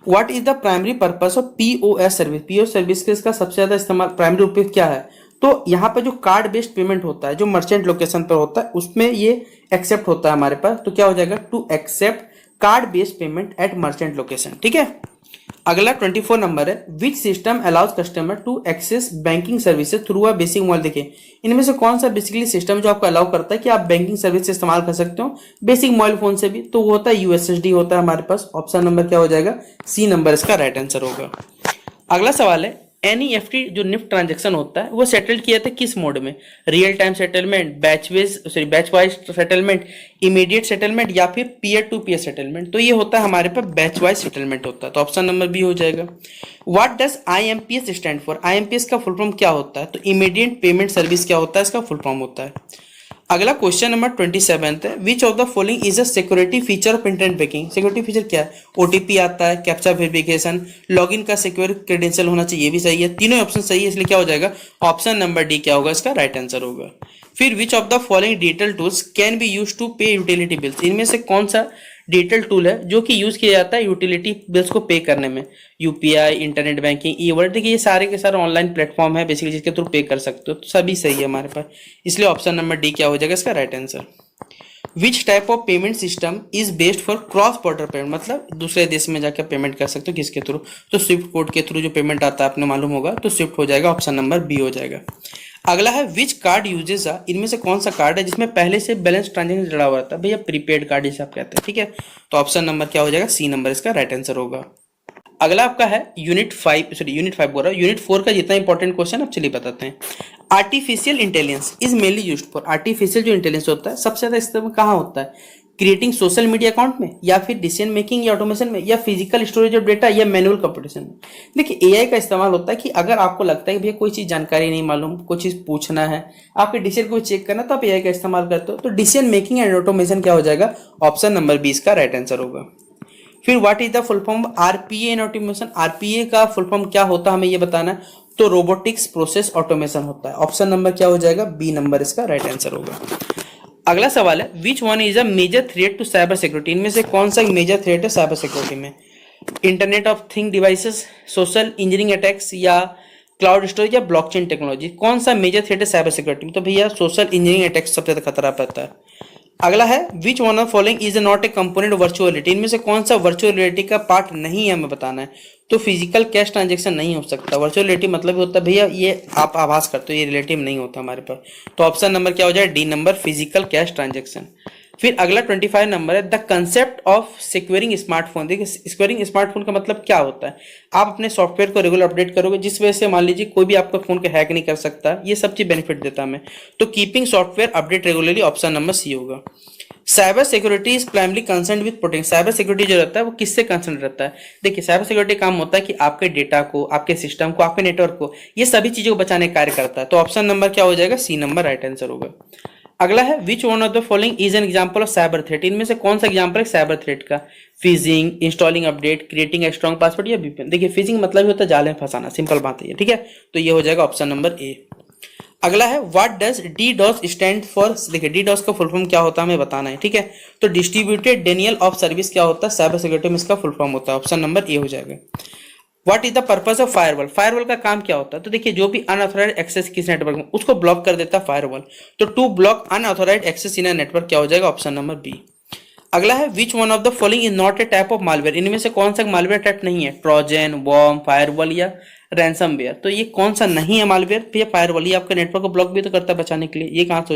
Speaker 2: What is the primary purpose of POS service? POS service का इसका सबसे ज्यादा इस्तेमाल, प्राइमरी उपयोग क्या है? तो यहाँ पर जो कार्ड बेस्ड पेमेंट होता है, जो मर्चेंट लोकेशन पर होता है, उसमें ये एक्सेप्ट होता है हमारे पास। तो क्या हो जाएगा? To accept card based payment at merchant location, ठीक है। अगला 24 नंबर है, which system allows customer to access banking services through a basic mobile. देखिए इनमें से कौन सा बेसिकली सिस्टम जो आपको अलाउ करता है कि आप बैंकिंग सर्विस इस्तेमाल कर सकते हो बेसिक मोबाइल फोन से भी? तो वो होता है यूएसएसडी होता है हमारे पास। ऑप्शन नंबर क्या हो जाएगा? सी नंबर इसका राइट आंसर होगा। अगला सवाल है, एनईएफटी जो निफ्ट ट्रांजैक्शन होता है वो सेटल किया था किस मोड में? Real time settlement, batch wise settlement, immediate settlement, या फिर पीयर टू पीयर सेटलमेंट? तो ये होता है हमारे पास बैच वाइज सेटलमेंट होता है। तो ऑप्शन नंबर बी हो जाएगा। What does IMPS stand for? IMPS का फुल फॉर्म क्या होता है? तो इमीडिएट पेमेंट सर्विस क्या होता है, इसका फुल फॉर्म होता है। अगला क्वेश्चन नंबर 27 है, which of the following is a security feature of internet banking? Security feature क्या है? ओटीपी आता है, कैप्चा वेरिफिकेशन, लॉगिन का सिक्योर क्रेडेंशियल होना चाहिए, ये भी सही है। तीनों ऑप्शन सही है, इसलिए क्या हो जाएगा? ऑप्शन नंबर डी क्या होगा? इसका राइट आंसर होगा। फिर which of the following digital tools can be use to pay utility bills? इनमें से कौन सा डिजिटल टूल है जो कि यूज किया जाता है यूटिलिटी बिल्स को पे करने में? UPI, internet banking, e wallet. देखिए ये सारे के सारे ऑनलाइन प्लेटफॉर्म है बेसिकली जिसके थ्रू पे कर सकते हो, तो सभी सही है हमारे पास, इसलिए ऑप्शन नंबर डी क्या हो जाएगा? इसका right answer. Which type of payment system is based for cross border payment? मतलब दूसरे देश में जाकर पेमेंट कर सकते हो किसके थ्रू? तो स्विफ्ट कोड के थ्रू जो पेमेंट आता है आपने मालूम होगा, तो स्विफ्ट हो जाएगा, ऑप्शन नंबर बी हो जाएगा। अगला है, विच कार्ड यूजेस आ? इनमें से कौन सा कार्ड है जिसमें पहले से बैलेंस ट्रांजेक्शन जुड़ा हुआ था? भैया प्रीपेड कार्ड जिसे आप कहते हैं, ठीक है। तो ऑप्शन नंबर क्या हो जाएगा? सी नंबर इसका राइट आंसर होगा। अगला आपका है यूनिट 5 बोल रहा हूँ, यूनिट 4 का जितना इंपॉर्टेंट क्वेश्चन आप चलिए बताते हैं। Artificial intelligence is mainly used for, artificial जो इंटेलिजेंस होता है सबसे ज्यादा इस्तेमाल कहाँ होता है? क्रिएटिंग सोशल मीडिया अकाउंट में, या फिर डिसीजन मेकिंग या ऑटोमेशन में, या फिजिकल स्टोरेज ऑफ डेटा, या मैनुअल कंप्यूटेशन में? देखिए एआई का इस्तेमाल होता है कि अगर आपको लगता है कि भैया कोई चीज जानकारी नहीं मालूम, कोई चीज पूछना है, आपके डिसीजन को चेक करना, तो आप एआई का इस्तेमाल करते हो। तो डिसीजन मेकिंग एंड ऑटोमेशन क्या हो जाएगा? ऑप्शन नंबर 20 का राइट आंसर होगा। फिर what is the full form RPA in automation? RPA का फुल फॉर्म क्या होता है हमें ये बताना है। तो रोबोटिक्स प्रोसेस ऑटोमेशन होता है। ऑप्शन नंबर क्या हो जाएगा? बी नंबर इसका राइट आंसर होगा। अगला सवाल है, which one is a major threat to cyber security? इनमें से कौन सा एक मेजर थ्रेट है साइबर सिक्योरिटी में? Internet of thing devices, social engineering attacks, या क्लाउड स्टोरेज, या ब्लॉकचेन टेक्नोलॉजी? कौन सा मेजर थ्रेट है साइबर सिक्योरिटी में? तो भैया सोशल इंजीनियरिंग अटैक्स सबसे ज्यादा खतरा पड़ता है। अगला है, which one of following is not a component virtual reality? इनमें से कौन सा वर्चुअल रियलिटी का पार्ट नहीं है हमें बताना है। तो फिजिकल कैश ट्रांजेक्शन नहीं हो सकता। वर्चुअल रियलिटी मतलब होता है भैया ये आप आभास करते हो, ये रिलेटिव नहीं होता हमारे पास। तो ऑप्शन नंबर क्या हो जाए? D number, physical cash transaction. फिर अगला 25 नंबर है, the concept of securing smartphone. देखिए सिक्योरिंग स्मार्टफोन का मतलब क्या होता है? आप अपने सॉफ्टवेयर को रेगुलर अपडेट करोगे जिस वजह से मान लीजिए कोई भी आपका फोन को हैक नहीं कर सकता, ये सब चीज बेनिफिट देता है हमें। तो keeping software update regularly, option number C होगा। Cyber security is primarily concern with protection. Cyber security जो रहता है वो किससे कंसर्न रहता है? देखिए साइबर सिक्योरिटी काम होता है कि आपके डेटा को, आपके सिस्टम को, आपके नेटवर्क को, ये सभी चीजों को बचाने का कार्य करता है। तो ऑप्शन नंबर क्या हो जाएगा? सी नंबर राइट आंसर होगा। अगला है, which one of the following is an example of cyber threat? इनमें से कौन सा एग्जांपल है साइबर थ्रेट का? Fizzing, installing update, creating a strong password, या वीपीएन? देखिए फिजिंग मतलब होता है जाल में फंसाना, सिंपल बात है ये, ठीक है। तो ये हो जाएगा ऑप्शन नंबर ए। अगला है, what does D DOS stand for? देखिए डी डॉस का फुल फॉर्म क्या होता है हमें बताना है, ठीक है। तो डिस्ट्रीब्यूटेड डेनियल ऑफ सर्विस क्या होता है? साइबर सिक्योरिटी में इसका फुल फॉर्म होता है। ऑप्शन नंबर ए हो जाएगा। What is the purpose of firewall? Firewall का काम क्या होता है? तो देखिए जो भी अनऑथोराइज्ड एक्सेस किस नेटवर्क में, उसको ब्लॉक कर देता है फायरवॉल। तो to block unauthorised access in a network क्या हो जाएगा? Option number B. अगला है, which one of the following is not a type of malware? इनमें से कौन सा मालवेयर टाइप नहीं है? ट्रोजन, वॉर्म, फायरवॉल, या रैंसमवेयर? तो ये कौन सा नहीं है मालवेयर? फिर फायरवॉल ये आपके नेटवर्क को ब्लॉक भी तो करता है बचाने के लिए, ये कहां से